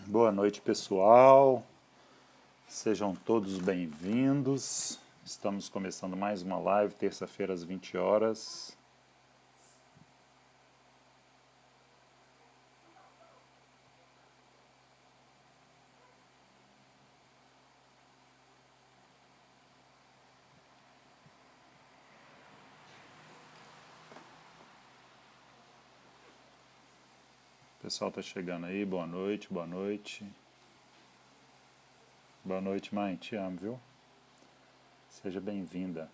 Boa noite, pessoal. Sejam todos bem-vindos. Estamos começando mais uma live, terça-feira às 20 horas. O pessoal está chegando aí. Boa noite, boa noite. Boa noite, mãe. Te amo, viu? Seja bem-vinda.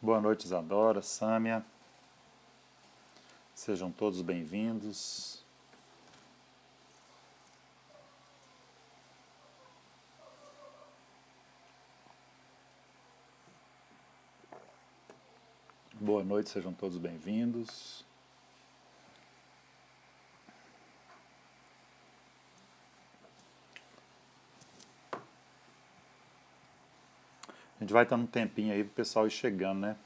Boa noite, Isadora, Sâmia. Sejam todos bem-vindos. Boa noite, sejam todos bem-vindos. A gente vai estar um tempinho aí pro pessoal ir chegando, né?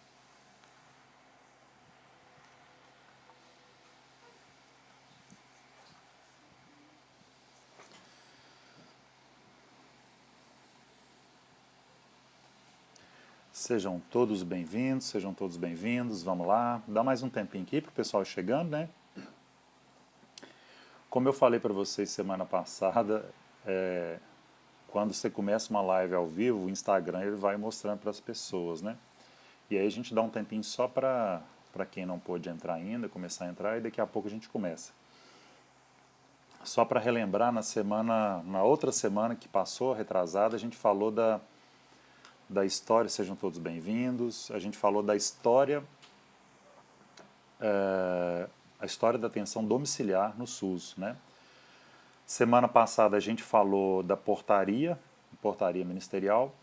Sejam todos bem-vindos, sejam todos bem-vindos. Vamos lá, dá mais um tempinho aqui pro pessoal ir chegando, né? Como eu falei para vocês semana passada, quando você começa uma live ao vivo, o Instagram ele vai mostrando para as pessoas, né? E aí a gente dá um tempinho só para quem não pôde entrar ainda, começar a entrar, e daqui a pouco a gente começa. Só para relembrar, na outra semana que passou, retrasada, a gente falou da história, sejam todos bem-vindos, a gente falou da história, a história da atenção domiciliar no SUS, né? Semana passada a gente falou da portaria ministerial,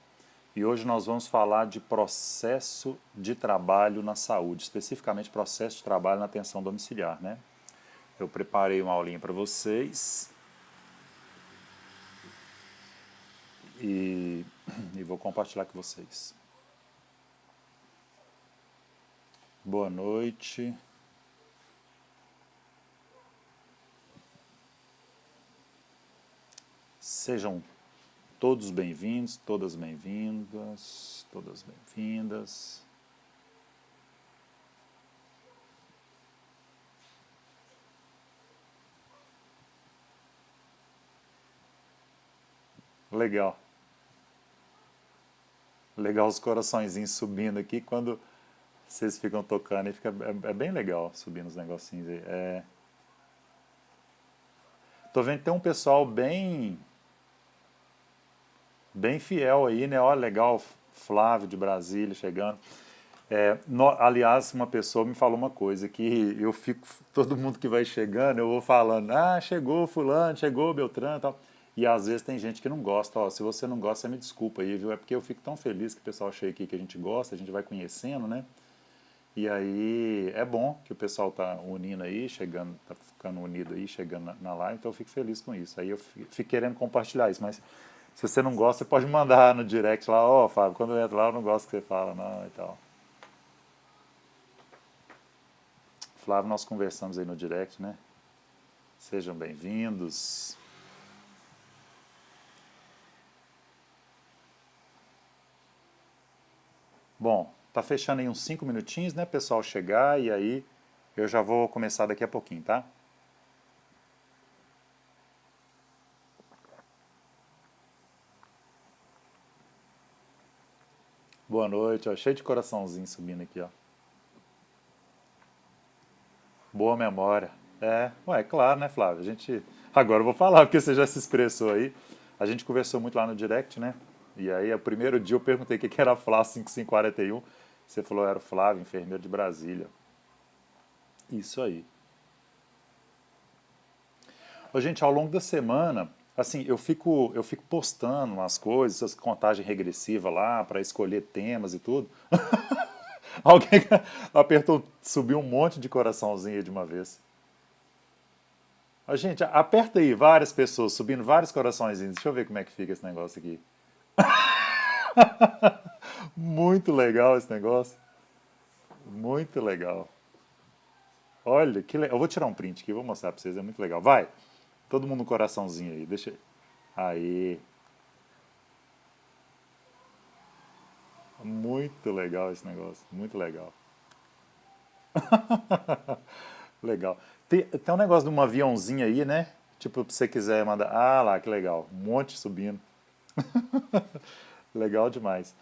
e hoje nós vamos falar de processo de trabalho na saúde, especificamente processo de trabalho na atenção domiciliar, né? Eu preparei uma aulinha para vocês e vou compartilhar com vocês. Boa noite. Sejam todos bem-vindos, todas bem-vindas, todas bem-vindas. Legal. Legal os coraçõezinhos subindo aqui quando vocês ficam tocando e é bem legal subindo os negocinhos aí. Tô vendo que tem um pessoal bem fiel aí, né? Olha, legal, Flávio de Brasília chegando. Aliás, uma pessoa me falou uma coisa, que eu fico, todo mundo que vai chegando, eu vou falando, chegou fulano, chegou Beltrano e tal. E às vezes tem gente que não gosta, ó, se você não gosta, você me desculpa aí, viu? É porque eu fico tão feliz que o pessoal chega aqui, que a gente gosta, a gente vai conhecendo, né? E aí é bom que o pessoal tá unindo aí, chegando, tá ficando unido aí, chegando na live, então eu fico feliz com isso. Aí eu fico querendo compartilhar isso, mas se você não gosta, você pode mandar no direct lá, ó, Fábio, quando eu entro lá eu não gosto que você fala, não, e tal. Flávio, nós conversamos aí no direct, né? Sejam bem-vindos. Bom, tá fechando aí uns 5 minutinhos, né, pessoal chegar, e aí eu já vou começar daqui a pouquinho, tá? Boa noite, ó, cheio de coraçãozinho subindo aqui, ó. Boa memória. Ué, claro, né, Flávio? Agora eu vou falar, porque você já se expressou aí. A gente conversou muito lá no direct, né? E aí, o primeiro dia eu perguntei o que que era a Flá 5541. Você falou era o Flávio, enfermeiro de Brasília. Isso aí. Ô, gente, ao longo da semana, assim, eu fico postando umas coisas, essas contagem regressiva lá para escolher temas e tudo. Alguém apertou, subiu um monte de coraçãozinho aí de uma vez. Ô, gente, aperta aí, várias pessoas subindo vários coraçõezinhos. Deixa eu ver como é que fica esse negócio aqui. Muito legal esse negócio. Muito legal. Olha, que legal. Eu vou tirar um print aqui, vou mostrar pra vocês, é muito legal. Vai, todo mundo um coraçãozinho aí, deixa aí. Muito legal esse negócio, muito legal. Legal. Tem um negócio de um aviãozinho aí, né? Tipo, se você quiser mandar. Ah lá, que legal. Um monte subindo. Legal demais.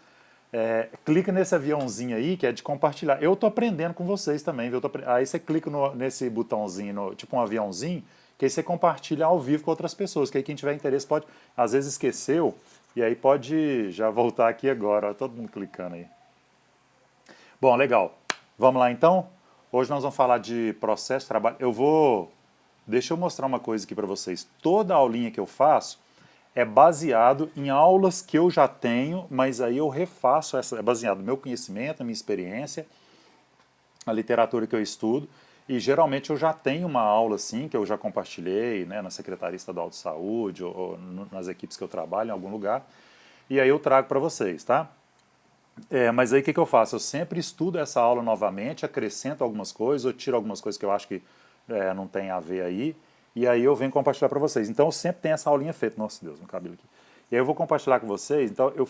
Clica nesse aviãozinho aí, que é de compartilhar. Eu tô aprendendo com vocês também, viu? Aí você clica nesse botãozinho, tipo um aviãozinho, que aí você compartilha ao vivo com outras pessoas, que aí quem tiver interesse pode, às vezes esqueceu, e aí pode já voltar aqui agora, ó, todo mundo clicando aí. Bom, legal. Vamos lá então? Hoje nós vamos falar de processo de trabalho. Deixa eu mostrar uma coisa aqui para vocês. Toda aulinha que eu faço é baseado em aulas que eu já tenho, mas aí eu refaço é baseado no meu conhecimento, na minha experiência, na literatura que eu estudo, e geralmente eu já tenho uma aula assim, que eu já compartilhei, né, na Secretaria Estadual de Saúde, ou nas equipes que eu trabalho em algum lugar, e aí eu trago para vocês, tá? Mas aí o que eu faço? Eu sempre estudo essa aula novamente, acrescento algumas coisas, eu tiro algumas coisas que eu acho que não tem a ver aí, e aí eu venho compartilhar para vocês. Então eu sempre tenho essa aulinha feita. Nossa Deus, meu cabelo aqui. E aí eu vou compartilhar com vocês, então eu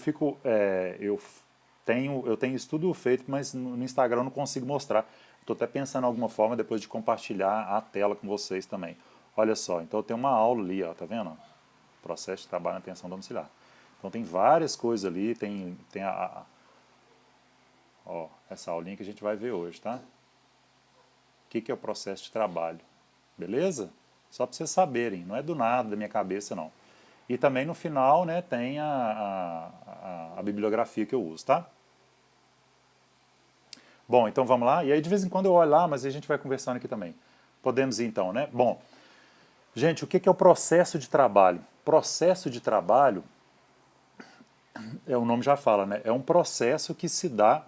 tenho estudo feito, mas no Instagram eu não consigo mostrar. Estou até pensando em alguma forma depois de compartilhar a tela com vocês também. Olha só, então eu tenho uma aula ali, ó, tá vendo? Processo de trabalho na atenção domiciliar. Então tem várias coisas ali, tem essa aulinha que a gente vai ver hoje, tá? O que é o processo de trabalho, beleza? Só para vocês saberem, não é do nada da minha cabeça, não. E também no final, né, tem a bibliografia que eu uso, tá? Bom, então vamos lá. E aí de vez em quando eu olho lá, mas a gente vai conversando aqui também. Podemos ir então, né? Bom, gente, o que é o processo de trabalho? Processo de trabalho, o nome já fala, né? É um processo que se dá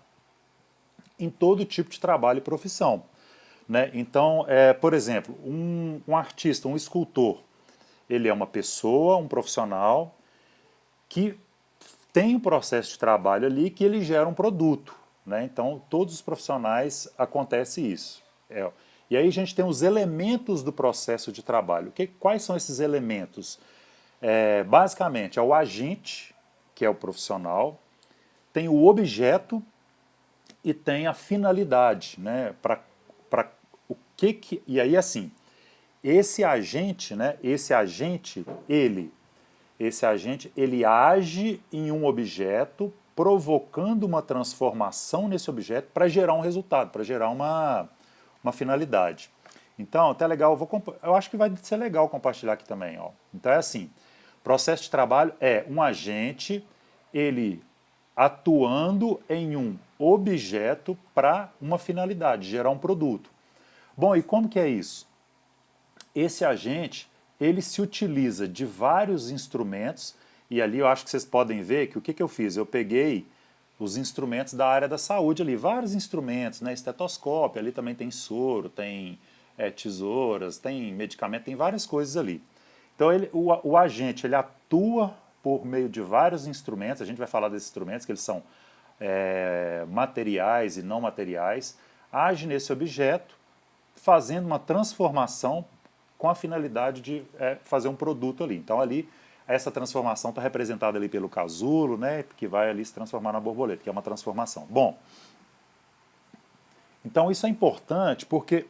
em todo tipo de trabalho e profissão. Né? Então, por exemplo, um artista, um escultor, ele é uma pessoa, um profissional que tem um processo de trabalho ali que ele gera um produto. Né? Então, todos os profissionais acontece isso. E aí a gente tem os elementos do processo de trabalho. Quais são esses elementos? Basicamente, é o agente, que é o profissional, tem o objeto e tem a finalidade, né? Para o que. E aí, assim, esse agente, né? Esse agente, ele age em um objeto, provocando uma transformação nesse objeto para gerar um resultado, para gerar uma finalidade. Então, até legal, eu acho que vai ser legal compartilhar aqui também. Ó. Então é assim, processo de trabalho é um agente, ele atuando em um objeto para uma finalidade, gerar um produto. Bom, e como que é isso? Esse agente, ele se utiliza de vários instrumentos, e ali eu acho que vocês podem ver que o que eu fiz? Eu peguei os instrumentos da área da saúde ali, vários instrumentos, né? Estetoscópio, ali também tem soro, tem tesouras, tem medicamento, tem várias coisas ali. Então o agente, ele atua por meio de vários instrumentos, a gente vai falar desses instrumentos, que eles são materiais e não materiais, age nesse objeto, fazendo uma transformação com a finalidade de fazer um produto ali. Então ali, essa transformação está representada ali pelo casulo, né, que vai ali se transformar na borboleta, que é uma transformação. Bom, então isso é importante porque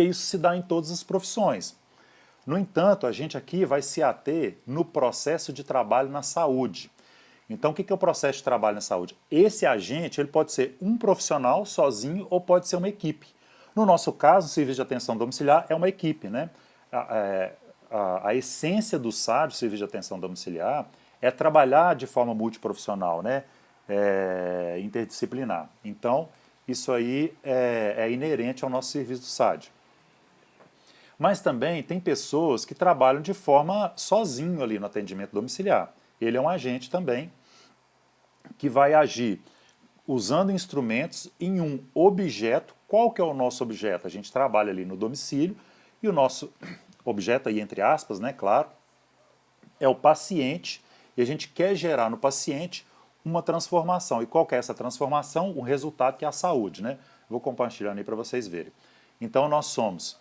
isso se dá em todas as profissões. No entanto, a gente aqui vai se ater no processo de trabalho na saúde. Então, o que é o processo de trabalho na saúde? Esse agente ele pode ser um profissional sozinho ou pode ser uma equipe. No nosso caso, o serviço de atenção domiciliar é uma equipe. Né? A essência do SAD, Serviço de Atenção Domiciliar, é trabalhar de forma multiprofissional, né? Interdisciplinar. Então, isso aí é inerente ao nosso serviço do SAD. Mas também tem pessoas que trabalham de forma sozinho ali no atendimento domiciliar. Ele é um agente também que vai agir usando instrumentos em um objeto. Qual que é o nosso objeto? A gente trabalha ali no domicílio e o nosso objeto aí, entre aspas, né, claro, é o paciente, e a gente quer gerar no paciente uma transformação. E qual que é essa transformação? O resultado que é a saúde, né? Vou compartilhando aí para vocês verem. Então nós somos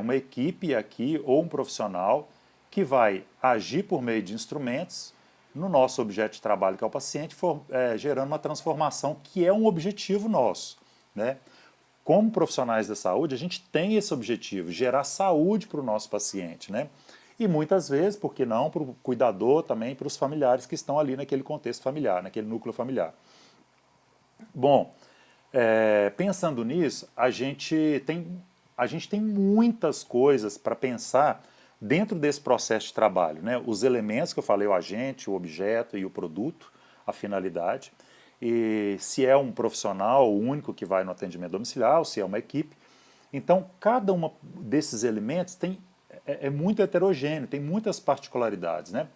uma equipe aqui ou um profissional que vai agir por meio de instrumentos no nosso objeto de trabalho, que é o paciente, gerando uma transformação que é um objetivo nosso, né? Como profissionais da saúde, a gente tem esse objetivo, gerar saúde para o nosso paciente, né? E muitas vezes, por que não, para o cuidador também, para os familiares que estão ali naquele contexto familiar, naquele núcleo familiar. Bom, pensando nisso, a gente tem muitas coisas para pensar dentro desse processo de trabalho, né? Os elementos que eu falei, o agente, o objeto e o produto, a finalidade. E se é um profissional único que vai no atendimento domiciliar, ou se é uma equipe. Então, cada um desses elementos é muito heterogêneo, tem muitas particularidades, né?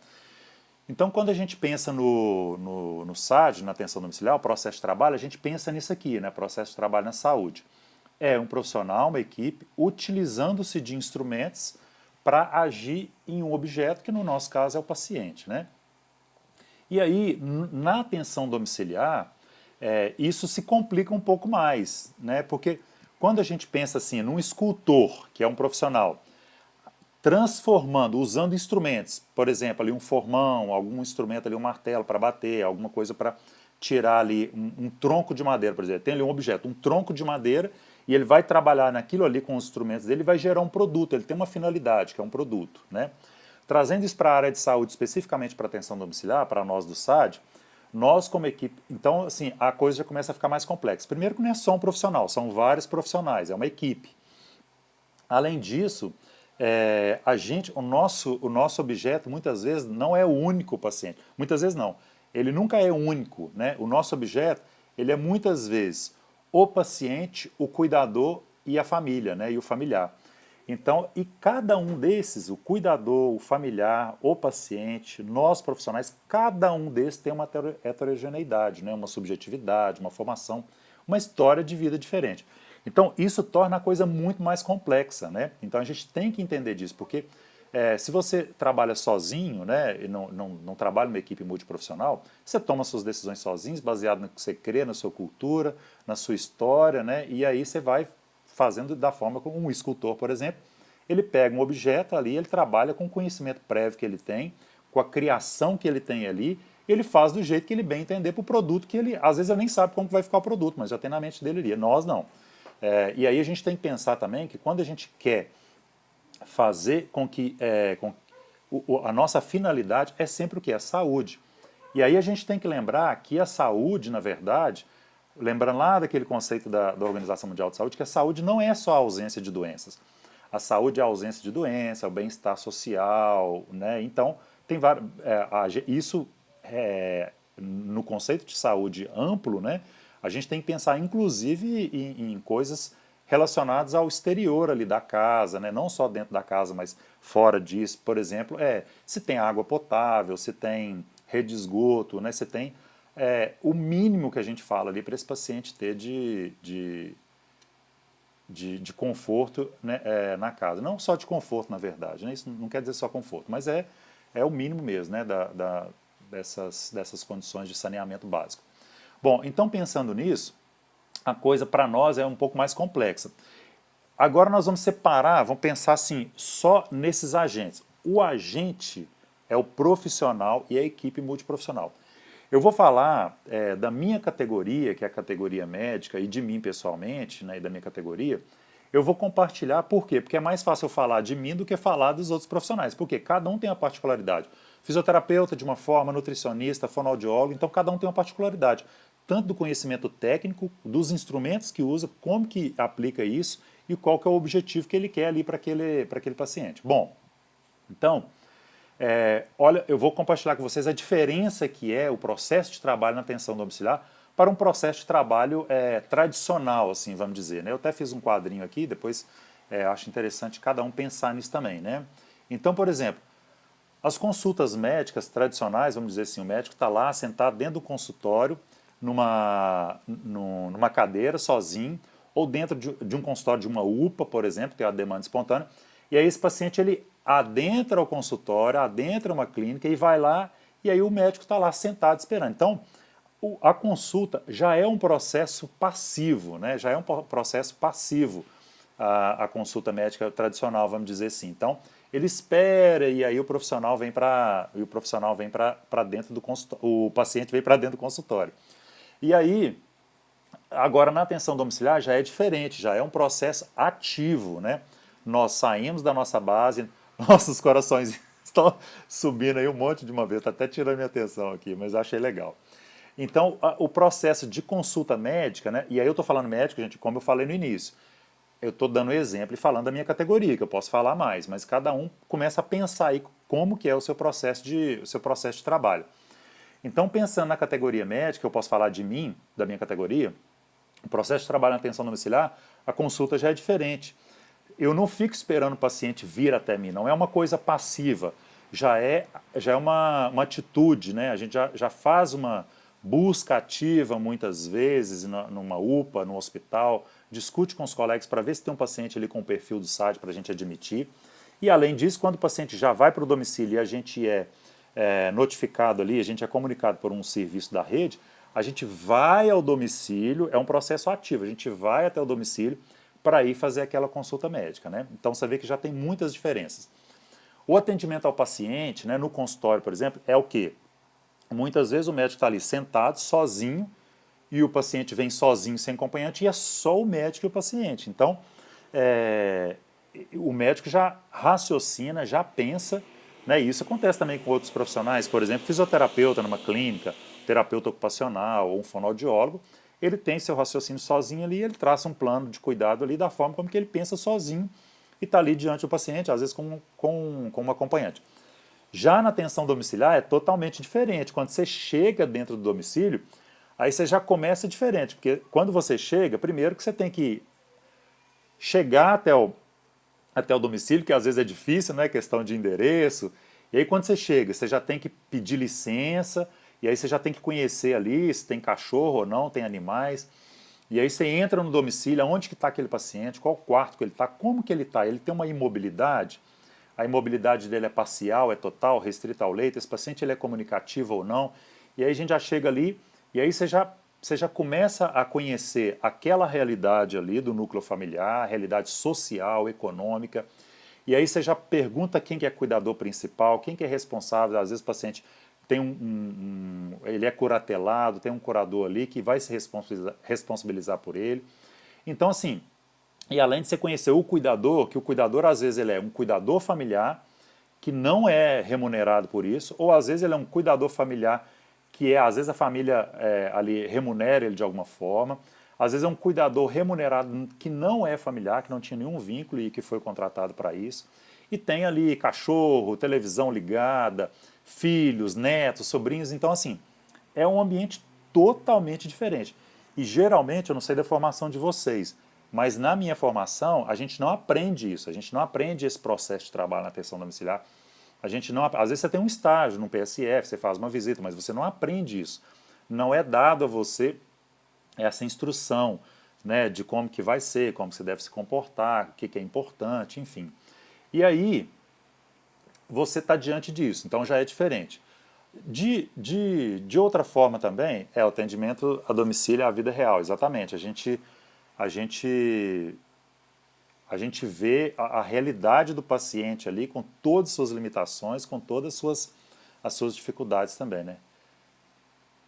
Então, quando a gente pensa no SAD, na atenção domiciliar, o processo de trabalho, a gente pensa nisso aqui, né? Processo de trabalho na saúde. É um profissional, uma equipe, utilizando-se de instrumentos para agir em um objeto, que no nosso caso é o paciente, né? E aí, na atenção domiciliar, isso se complica um pouco mais, né? Porque quando a gente pensa assim, num escultor, que é um profissional, transformando, usando instrumentos, por exemplo, ali um formão, algum instrumento ali, um martelo para bater, alguma coisa para tirar ali um tronco de madeira, por exemplo, tem ali um objeto, um tronco de madeira, e ele vai trabalhar naquilo ali com os instrumentos dele, vai gerar um produto, ele tem uma finalidade, que é um produto, né? Trazendo isso para a área de saúde, especificamente para a atenção domiciliar, para nós do SAD, nós como equipe, então assim, a coisa já começa a ficar mais complexa. Primeiro que não é só um profissional, são vários profissionais, é uma equipe. Além disso, o nosso objeto muitas vezes não é o único paciente. Muitas vezes não. Ele nunca é único, né? O nosso objeto, ele é muitas vezes o paciente, o cuidador e a família, né? E o familiar. Então, e cada um desses, o cuidador, o familiar, o paciente, nós profissionais, cada um desses tem uma heterogeneidade, né? Uma subjetividade, uma formação, uma história de vida diferente. Então, isso torna a coisa muito mais complexa, né? Então, a gente tem que entender disso, porque se você trabalha sozinho, né, e não trabalha numa equipe multiprofissional, você toma suas decisões sozinho, baseado no que você crê, na sua cultura, na sua história, né? E aí você vai fazendo da forma como um escultor, por exemplo, ele pega um objeto ali, ele trabalha com o conhecimento prévio que ele tem, com a criação que ele tem ali, ele faz do jeito que ele bem entender para o produto que ele, às vezes ele nem sabe como vai ficar o produto, mas já tem na mente dele ali, nós não. E aí a gente tem que pensar também que quando a gente quer fazer com que a nossa finalidade é sempre o que? A saúde. E aí a gente tem que lembrar que a saúde, na verdade, lembrando lá daquele conceito da Organização Mundial de Saúde, que a saúde não é só a ausência de doenças. A saúde é a ausência de doença, é o bem-estar social, né? Então, tem vários, isso no conceito de saúde amplo, né? A gente tem que pensar, inclusive, em coisas relacionadas ao exterior ali da casa, né? Não só dentro da casa, mas fora disso. Por exemplo, se tem água potável, se tem rede de esgoto, né? Se tem o mínimo que a gente fala ali para esse paciente ter de conforto, né, na casa. Não só de conforto, na verdade, né? Isso não quer dizer só conforto, mas é o mínimo mesmo, né, dessas condições de saneamento básico. Bom, então pensando nisso, a coisa para nós é um pouco mais complexa. Agora nós vamos separar, vamos pensar assim, só nesses agentes. O agente é o profissional e a equipe multiprofissional. Eu vou falar da minha categoria, que é a categoria médica, e de mim pessoalmente, né, e da minha categoria. Eu vou compartilhar, por quê? Porque é mais fácil eu falar de mim do que falar dos outros profissionais, porque cada um tem uma particularidade. Fisioterapeuta de uma forma, nutricionista, fonoaudiólogo, então cada um tem uma particularidade, tanto do conhecimento técnico, dos instrumentos que usa, como que aplica isso e qual que é o objetivo que ele quer ali para aquele paciente. Bom, então, olha, eu vou compartilhar com vocês a diferença que é o processo de trabalho na atenção domiciliar para um processo de trabalho tradicional, assim, vamos dizer, né? Eu até fiz um quadrinho aqui, depois acho interessante cada um pensar nisso também, né? Então, por exemplo, as consultas médicas tradicionais, vamos dizer assim, o médico está lá sentado dentro do consultório, numa cadeira, sozinho, ou dentro de um consultório de uma UPA, por exemplo, que é a demanda espontânea, e aí esse paciente ele adentra o consultório, adentra uma clínica e vai lá, e aí o médico está lá sentado esperando. Então, A consulta já é um processo passivo, né? Já é um processo passivo a consulta médica tradicional, vamos dizer assim. Então, ele espera e aí o profissional vem para dentro do consultório, o paciente vem para dentro do consultório. E aí, agora na atenção domiciliar já é diferente, já é um processo ativo, né? Nós saímos da nossa base, nossos corações estão subindo aí um monte de uma vez, está até tirando minha atenção aqui, mas eu achei legal. Então, o processo de consulta médica, né? E aí eu estou falando médico, gente, como eu falei no início. Eu estou dando exemplo e falando da minha categoria, que eu posso falar mais, mas cada um começa a pensar aí como que é o seu processo de trabalho. Então, pensando na categoria médica, eu posso falar de mim, da minha categoria, o processo de trabalho na atenção domiciliar, a consulta já é diferente. Eu não fico esperando o paciente vir até mim, não é uma coisa passiva, já é uma atitude, né? A gente já faz uma busca ativa muitas vezes numa UPA, no hospital, discute com os colegas para ver se tem um paciente ali com o perfil do SAD para a gente admitir. E além disso, quando o paciente já vai para o domicílio e a gente é notificado ali, a gente é comunicado por um serviço da rede, a gente vai ao domicílio, é um processo ativo, a gente vai até o domicílio para ir fazer aquela consulta médica, né? Então você vê que já tem muitas diferenças. O atendimento ao paciente, né, no consultório, por exemplo, é o quê? Muitas vezes o médico está ali sentado, sozinho, e o paciente vem sozinho, sem acompanhante, e é só o médico e o paciente. Então, é, o médico já raciocina, já pensa, né? E isso acontece também com outros profissionais, por exemplo, fisioterapeuta numa clínica, terapeuta ocupacional ou um fonoaudiólogo, ele tem seu raciocínio sozinho ali, ele traça um plano de cuidado ali da forma como que ele pensa sozinho e está ali diante do paciente, às vezes com um acompanhante. Já na atenção domiciliar é totalmente diferente. Quando você chega dentro do domicílio, aí você já começa diferente, porque quando você chega, primeiro que você tem que chegar até o domicílio, que às vezes é difícil, né? Questão de endereço. E aí quando você chega, você já tem que pedir licença, e aí você já tem que conhecer ali se tem cachorro ou não, tem animais. E aí você entra no domicílio, onde que está aquele paciente, qual quarto que ele está, como que ele está. Ele tem uma imobilidade, a imobilidade dele é parcial, é total, restrita ao leito, esse paciente ele é comunicativo ou não. E aí a gente já chega ali, e aí você já começa a conhecer aquela realidade ali do núcleo familiar, realidade social, econômica, e aí você já pergunta quem que é cuidador principal, quem que é responsável, às vezes o paciente tem ele é curatelado, tem um curador ali que vai se responsabilizar por ele. Então assim, e além de você conhecer o cuidador, que o cuidador às vezes ele é um cuidador familiar, que não é remunerado por isso, ou às vezes ele é um cuidador familiar que às vezes a família ali remunera ele de alguma forma, às vezes é um cuidador remunerado que não é familiar, que não tinha nenhum vínculo e que foi contratado para isso, e tem ali cachorro, televisão ligada, filhos, netos, sobrinhos, então assim, é um ambiente totalmente diferente. E geralmente, eu não sei da formação de vocês, mas na minha formação, a gente não aprende isso, a gente não aprende esse processo de trabalho na atenção domiciliar. A gente não, às vezes você tem um estágio no PSF, você faz uma visita, mas você não aprende isso. Não é dado a você essa instrução, né, de como que vai ser, como você deve se comportar, o que que é importante, enfim. E aí, você está diante disso, então já é diferente. De outra forma também, é o atendimento a domicílio, à vida real, exatamente. A gente a gente vê a realidade do paciente ali com todas as suas limitações, com todas as suas dificuldades também, né?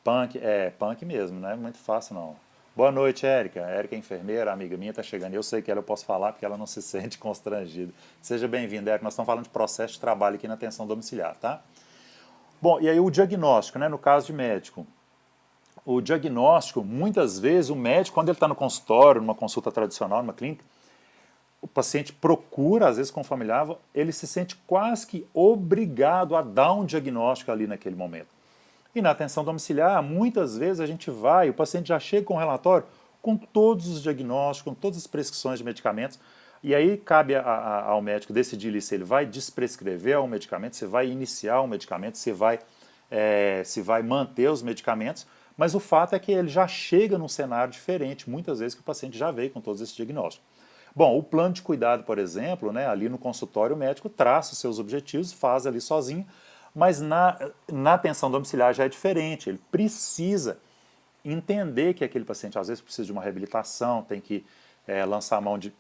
Punk mesmo, não é muito fácil não. Boa noite, Érica. Érica é enfermeira, amiga minha, está chegando. Eu sei que ela eu posso falar porque ela não se sente constrangida. Seja bem-vinda, Érica. Nós estamos falando de processo de trabalho aqui na atenção domiciliar, tá? Bom, e aí o diagnóstico, né? No caso de médico. O diagnóstico, muitas vezes, o médico, quando ele está no consultório, numa consulta tradicional, numa clínica, o paciente procura, às vezes com o familiar, ele se sente quase que obrigado a dar um diagnóstico ali naquele momento. E na atenção domiciliar, muitas vezes a gente vai, o paciente já chega com um relatório com todos os diagnósticos, com todas as prescrições de medicamentos, e aí cabe ao médico decidir se ele vai desprescrever um medicamento, se vai iniciar um medicamento, se vai manter os medicamentos, mas o fato é que ele já chega num cenário diferente, muitas vezes que o paciente já veio com todos esses diagnósticos. Bom, o plano de cuidado, por exemplo, né, ali no consultório o médico traça os seus objetivos, faz ali sozinho, mas na atenção domiciliar já é diferente, ele precisa entender que aquele paciente às vezes precisa de uma reabilitação, tem que lançar a mão de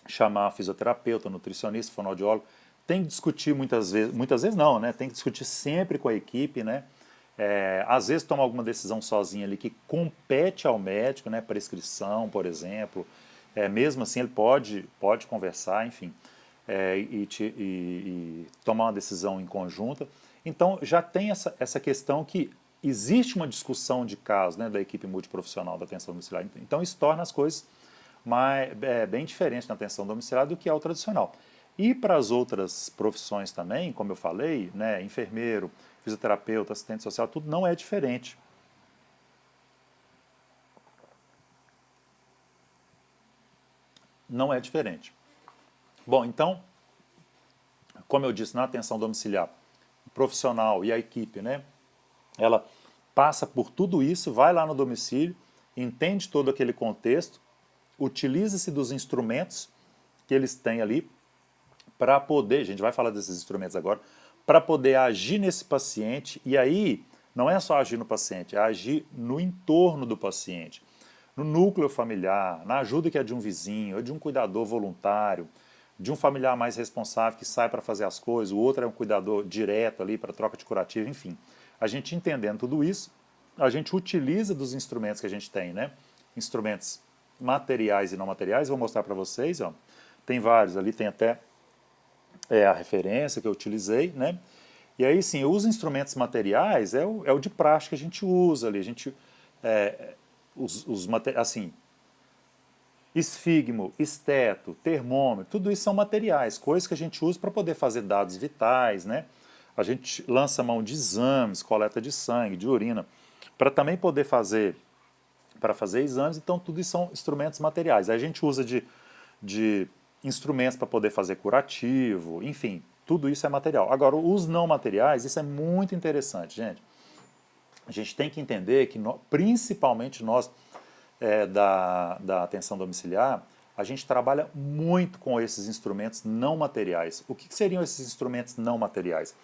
chamar fisioterapeuta, nutricionista, fonoaudiólogo, tem que discutir muitas vezes não, né? Tem que discutir sempre com a equipe, né? Às vezes toma alguma decisão sozinho ali que compete ao médico, né? Prescrição, por exemplo. Mesmo assim ele pode conversar, enfim, e tomar uma decisão em conjunta. Então já tem essa questão que existe uma discussão de caso, né, da equipe multiprofissional da atenção domiciliar. Então isso torna as coisas bem diferentes na atenção domiciliar do que é o tradicional. E para as outras profissões também, como eu falei, né, enfermeiro, fisioterapeuta, assistente social, tudo não é diferente. Não é diferente. Bom, então, como eu disse, na atenção domiciliar, o profissional e a equipe, né, ela passa por tudo isso, vai lá no domicílio, entende todo aquele contexto, utiliza-se dos instrumentos que eles têm ali para poder, a gente vai falar desses instrumentos agora, para poder agir nesse paciente, e aí não é só agir no paciente, é agir no entorno do paciente, no núcleo familiar, na ajuda que é de um vizinho, ou de um cuidador voluntário, de um familiar mais responsável que sai para fazer as coisas, o outro é um cuidador direto ali para troca de curativo, enfim. A gente entendendo tudo isso, a gente utiliza dos instrumentos que a gente tem, né? Instrumentos materiais e não materiais, vou mostrar para vocês, ó. Tem vários ali, tem até a referência que eu utilizei, né? E aí sim, os instrumentos materiais é o de prática que a gente usa ali, a gente, assim, esfigmo, esteto, termômetro, tudo isso são materiais, coisas que a gente usa para poder fazer dados vitais, né? A gente lança mão de exames, coleta de sangue, de urina, para também poder para fazer exames, então tudo isso são instrumentos materiais. Aí a gente usa de instrumentos para poder fazer curativo, enfim, tudo isso é material. Agora, os não materiais, isso é muito interessante, gente. A gente tem que entender que, principalmente nós da atenção domiciliar, a gente trabalha muito com esses instrumentos não materiais. O que seriam esses instrumentos não materiais?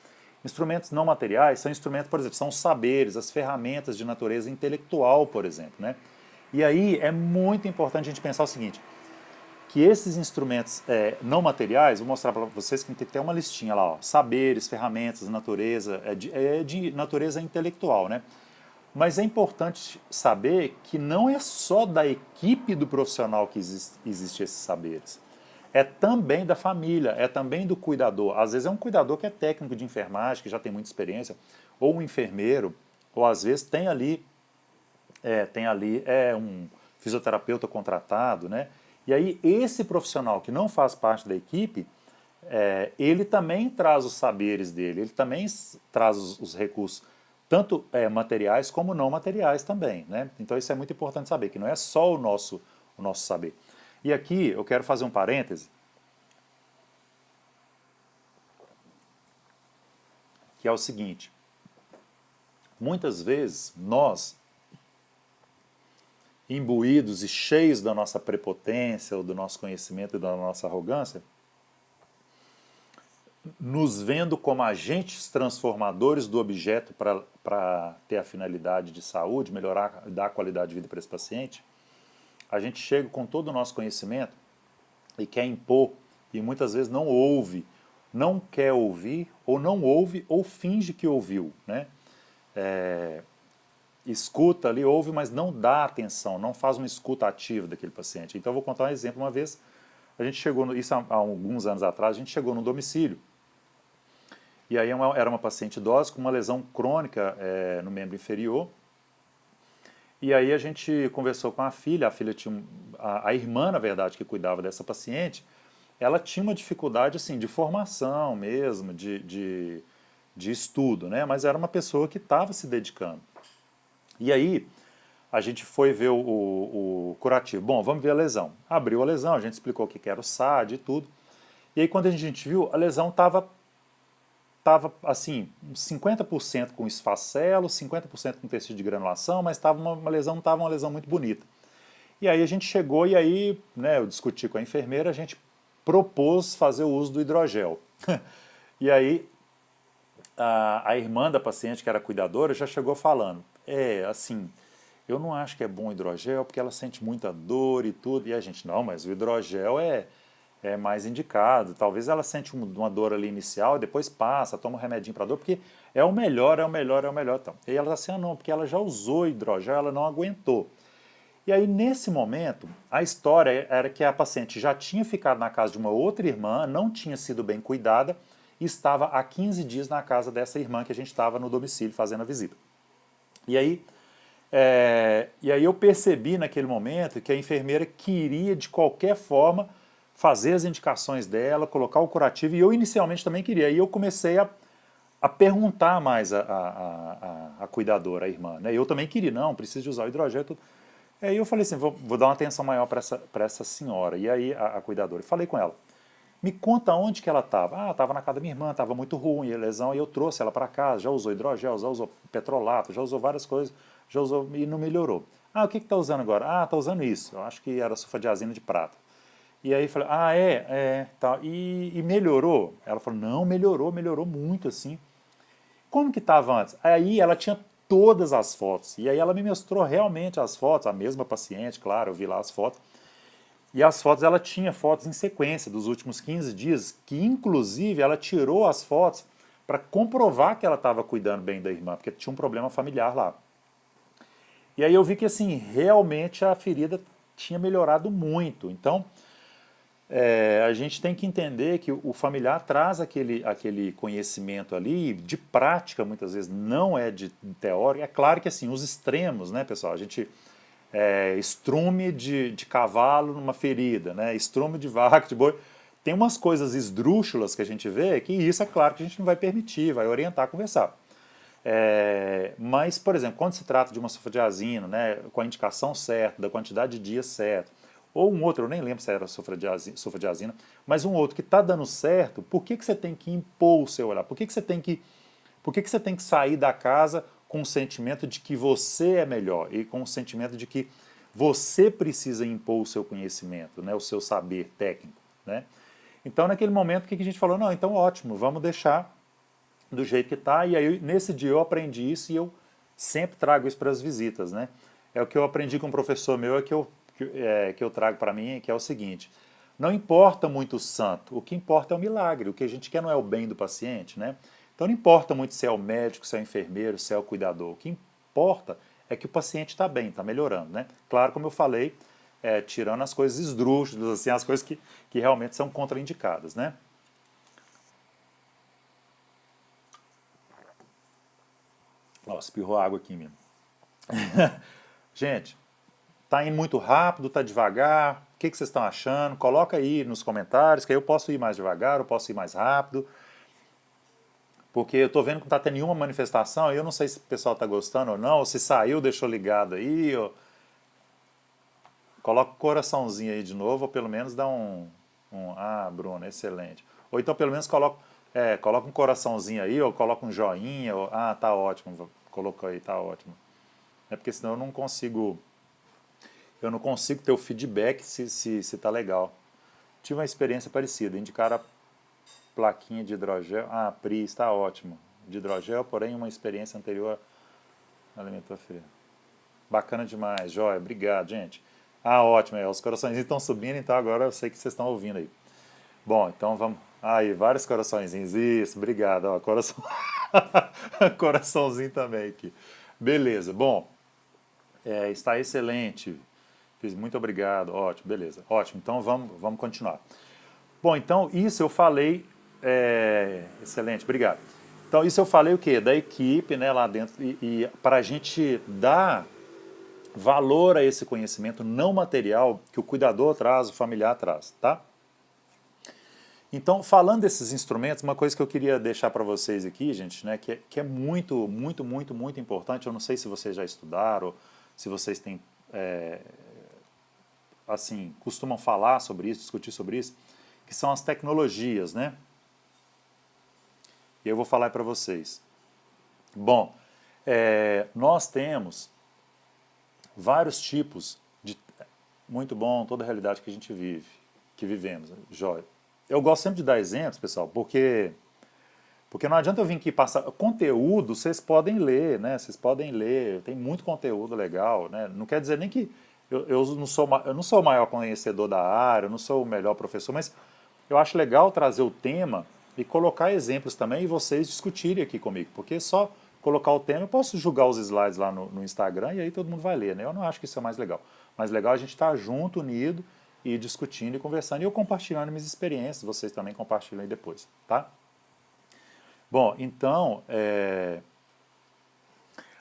Instrumentos não materiais são instrumentos, por exemplo, são os saberes, as ferramentas de natureza intelectual, por exemplo, né? E aí é muito importante a gente pensar o seguinte, que esses instrumentos não materiais, vou mostrar para vocês que tem que ter uma listinha lá, ó, saberes, ferramentas, natureza, de natureza intelectual, né? Mas é importante saber que não é só da equipe do profissional que existe esses saberes. É também da família, é também do cuidador. Às vezes é um cuidador que é técnico de enfermagem, que já tem muita experiência, ou um enfermeiro, ou às vezes tem ali um fisioterapeuta contratado, né? E aí esse profissional que não faz parte da equipe, ele também traz os saberes dele, ele também traz os recursos, tanto materiais como não materiais também, né? Então isso é muito importante saber, que não é só o nosso saber. E aqui eu quero fazer um parêntese, que é o seguinte, muitas vezes nós, imbuídos e cheios da nossa prepotência, ou do nosso conhecimento e da nossa arrogância, nos vendo como agentes transformadores do objeto para ter a finalidade de saúde, melhorar, dar qualidade de vida para esse paciente, a gente chega com todo o nosso conhecimento e quer impor, e muitas vezes não ouve, não quer ouvir, ou não ouve, ou finge que ouviu, né? Escuta ali, ouve, mas não dá atenção, não faz uma escuta ativa daquele paciente. Então eu vou contar um exemplo. Uma vez, a gente chegou, isso há alguns anos atrás, a gente chegou no domicílio, e aí era uma paciente idosa com uma lesão crônica no membro inferior, e aí a gente conversou com a filha tinha, a irmã, na verdade, que cuidava dessa paciente, ela tinha uma dificuldade, assim, de formação mesmo, de estudo, né? Mas era uma pessoa que estava se dedicando. E aí, a gente foi ver o curativo. Bom, vamos ver a lesão. Abriu a lesão, a gente explicou o que era o SAD e tudo. E aí, quando a gente viu, a lesão estava assim, 50% com esfacelo, 50% com tecido de granulação, mas estava uma lesão, não estava uma lesão muito bonita. E aí a gente chegou e aí, né, eu discuti com a enfermeira, a gente propôs fazer o uso do hidrogel. E aí a irmã da paciente, que era cuidadora, já chegou falando, assim, eu não acho que é bom o hidrogel porque ela sente muita dor e tudo. E a gente, não, mas o hidrogel é mais indicado. Talvez ela sente uma dor ali inicial, depois passa, toma um remedinho para dor, porque é o melhor, é o melhor, é o melhor. Então. E ela assim, ah, não, porque ela já usou hidrogel, ela não aguentou. E aí, nesse momento, a história era que a paciente já tinha ficado na casa de uma outra irmã, não tinha sido bem cuidada, e estava há 15 dias na casa dessa irmã que a gente estava no domicílio fazendo a visita. E aí, eu percebi naquele momento que a enfermeira queria, de qualquer forma, fazer as indicações dela, colocar o curativo, e eu inicialmente também queria. E eu comecei a perguntar mais a cuidadora, a irmã. Né? Eu também queria, não, preciso de usar o hidrogel e tudo. Aí eu falei assim, vou dar uma atenção maior para essa senhora. E aí a cuidadora, eu falei com ela, me conta onde que ela estava. Ah, estava na casa da minha irmã, estava muito ruim a lesão, e eu trouxe ela para casa, já usou hidrogel, já usou petrolato, já usou várias coisas, já usou e não melhorou. Ah, o que está usando agora? Ah, está usando isso, eu acho que era sulfadiazina de prata. E aí eu falei, ah, tá. E melhorou? Ela falou, não, melhorou muito assim. Como que estava antes? Aí ela tinha todas as fotos. E aí ela me mostrou realmente as fotos, a mesma paciente, claro, eu vi lá as fotos. E as fotos, ela tinha fotos em sequência dos últimos 15 dias, que inclusive ela tirou as fotos para comprovar que ela estava cuidando bem da irmã, porque tinha um problema familiar lá. E aí eu vi que assim, realmente a ferida tinha melhorado muito. Então, a gente tem que entender que o familiar traz aquele conhecimento ali de prática, muitas vezes, não é de teórico. É claro que assim, os extremos, né, pessoal? A gente estrume de cavalo numa ferida, né? Estrume de vaca, de boi. Tem umas coisas esdrúxulas que a gente vê que isso é claro que a gente não vai permitir, vai orientar, conversar. Mas, por exemplo, quando se trata de uma sulfadiazina, né, com a indicação certa, da quantidade de dias certo, ou um outro, eu nem lembro se era sulfadiazina, mas um outro que está dando certo, por que você tem que impor o seu olhar? Por que você tem que sair da casa com o sentimento de que você é melhor e com o sentimento de que você precisa impor o seu conhecimento, né, o seu saber técnico, né? Então, naquele momento, o que a gente falou? Não, então ótimo, vamos deixar do jeito que está. E aí, nesse dia, eu aprendi isso e eu sempre trago isso para as visitas, né? É o que eu aprendi com um professor meu, que eu trago para mim, que é o seguinte: não importa muito o santo, o que importa é o milagre. O que a gente quer não é o bem do paciente, né? Então não importa muito se é o médico, se é o enfermeiro, se é o cuidador. O que importa é que o paciente está bem, está melhorando, né? Claro, como eu falei, tirando as coisas esdrúxulas, assim, as coisas que realmente são contraindicadas, né? Nossa, espirrou água aqui mesmo. Gente, tá indo muito rápido, tá devagar? O que vocês estão achando? Coloca aí nos comentários, que aí eu posso ir mais devagar, eu posso ir mais rápido. Porque eu tô vendo que não tá tendo nenhuma manifestação e eu não sei se o pessoal tá gostando ou não, ou se saiu, deixou ligado aí. Coloca o coraçãozinho aí de novo, ou pelo menos dá ah, Bruno, excelente. Ou então pelo menos coloca um coraçãozinho aí, ou coloca um joinha, ah, tá ótimo, colocou aí, tá ótimo. É porque senão eu não consigo ter o feedback se tá legal. Tive uma experiência parecida, indicaram a plaquinha de hidrogel, PRI, está ótimo, de hidrogel, porém uma experiência anterior alimentou a ferida. Bacana demais, joia, obrigado, gente. Ótimo, os corações estão subindo, então agora eu sei que vocês estão ouvindo aí. Bom, então vamos. Aí, vários coraçõezinhos, isso, obrigado. Ó, coração... coraçãozinho também aqui. Beleza, bom, está excelente. Fiz muito obrigado, ótimo, beleza. Ótimo, então vamos continuar. Bom, então isso eu falei. Excelente, obrigado. Então isso eu falei o quê? Da equipe, né, lá dentro, e para a gente dar valor a esse conhecimento não material que o cuidador traz, o familiar traz, tá? Então, falando desses instrumentos, uma coisa que eu queria deixar para vocês aqui, gente, né, que é muito, muito, muito, muito importante, eu não sei se vocês já estudaram, se vocês têm, assim, costumam falar sobre isso, discutir sobre isso, que são as tecnologias, né? E eu vou falar para vocês. Bom, nós temos vários tipos de... Muito bom, toda a realidade que a gente vive, que vivemos, jóia. Eu gosto sempre de dar exemplos, pessoal, porque Porque não adianta eu vir aqui passar. Conteúdo vocês podem ler, né? Vocês podem ler, tem muito conteúdo legal, né? Não quer dizer nem que eu não sou o maior conhecedor da área, eu não sou o melhor professor, mas eu acho legal trazer o tema e colocar exemplos também e vocês discutirem aqui comigo. Porque só colocar o tema, eu posso julgar os slides lá no Instagram e aí todo mundo vai ler, né? Eu não acho que isso é mais legal. Mais legal é a gente estar junto, unido e discutindo e conversando e eu compartilhando minhas experiências, vocês também compartilham aí depois, tá? Bom, então,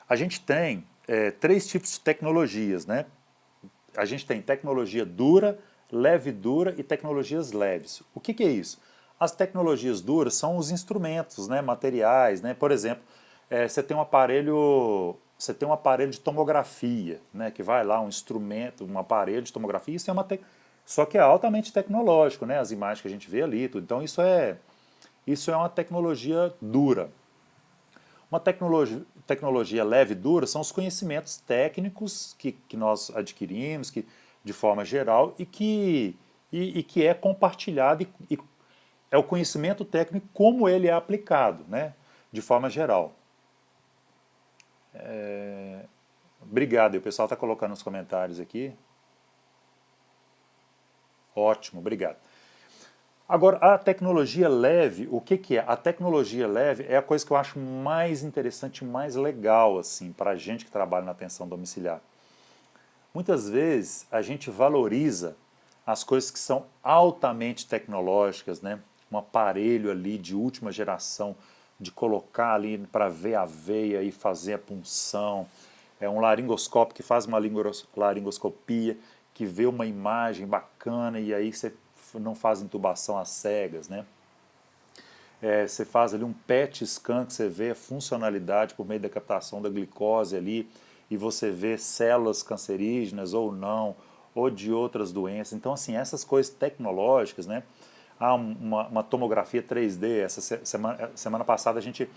a gente tem três tipos de tecnologias, né? A gente tem tecnologia dura, leve dura e tecnologias leves. O que é isso? As tecnologias duras são os instrumentos, né, materiais, né? Por exemplo, você tem um aparelho de tomografia, né, que vai lá um instrumento, um aparelho de tomografia, isso é só que é altamente tecnológico, né? As imagens que a gente vê ali, tudo. Então isso é uma tecnologia dura. Uma tecnologia leve e dura são os conhecimentos técnicos que nós adquirimos de forma geral e que é compartilhado e é o conhecimento técnico como ele é aplicado, né, de forma geral. Obrigado, e o pessoal está colocando nos comentários aqui. Ótimo, obrigado. Agora, a tecnologia leve, o que é? A tecnologia leve é a coisa que eu acho mais interessante, mais legal, assim, para a gente que trabalha na atenção domiciliar. Muitas vezes a gente valoriza as coisas que são altamente tecnológicas, né? Um aparelho ali de última geração, de colocar ali para ver a veia e fazer a punção. É um laringoscópio que faz uma laringoscopia, que vê uma imagem bacana e aí você não faz intubação às cegas, né? Você faz ali um PET scan que você vê a funcionalidade por meio da captação da glicose ali e você vê células cancerígenas ou não, ou de outras doenças. Então, assim, essas coisas tecnológicas, né? Há uma tomografia 3D. Essa semana passada a gente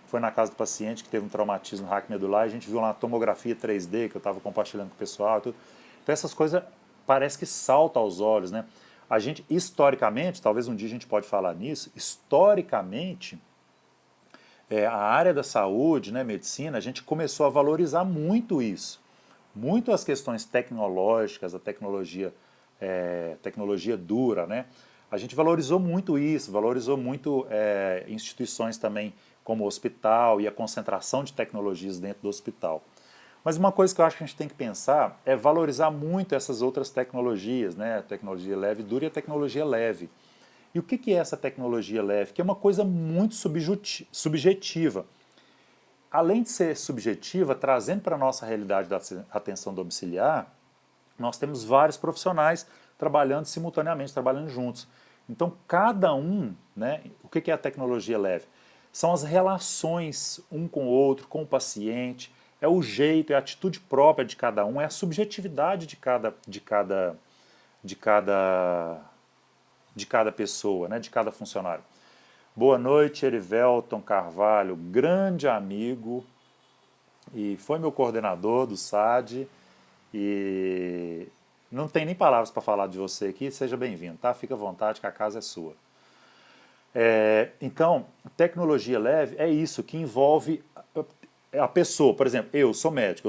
foi na casa do paciente que teve um traumatismo raquimedular e a gente viu lá uma tomografia 3D que eu estava compartilhando com o pessoal. Tudo. Então, essas coisas parece que saltam aos olhos, né? A gente, historicamente, talvez um dia a gente pode falar nisso, historicamente, a área da saúde, né, medicina, a gente começou a valorizar muito isso. Muito as questões tecnológicas, a tecnologia dura, né? A gente valorizou muito isso, valorizou muito instituições também como o hospital e a concentração de tecnologias dentro do hospital. Mas uma coisa que eu acho que a gente tem que pensar é valorizar muito essas outras tecnologias, né? A tecnologia leve, dura e a tecnologia leve. E o que é essa tecnologia leve? Que é uma coisa muito subjetiva. Além de ser subjetiva, trazendo para a nossa realidade da atenção domiciliar, nós temos vários profissionais trabalhando simultaneamente, trabalhando juntos. Então, cada um, né, o que é a tecnologia leve? São as relações um com o outro, com o paciente, é o jeito, é a atitude própria de cada um, é a subjetividade de cada, de cada pessoa, né, de cada funcionário. Boa noite, Erivelton Carvalho, grande amigo, e foi meu coordenador do SAD, e não tem nem palavras para falar de você aqui, seja bem-vindo, tá? Fica à vontade que a casa é sua. Então, tecnologia leve é isso, que envolve a pessoa. Por exemplo, eu sou médico,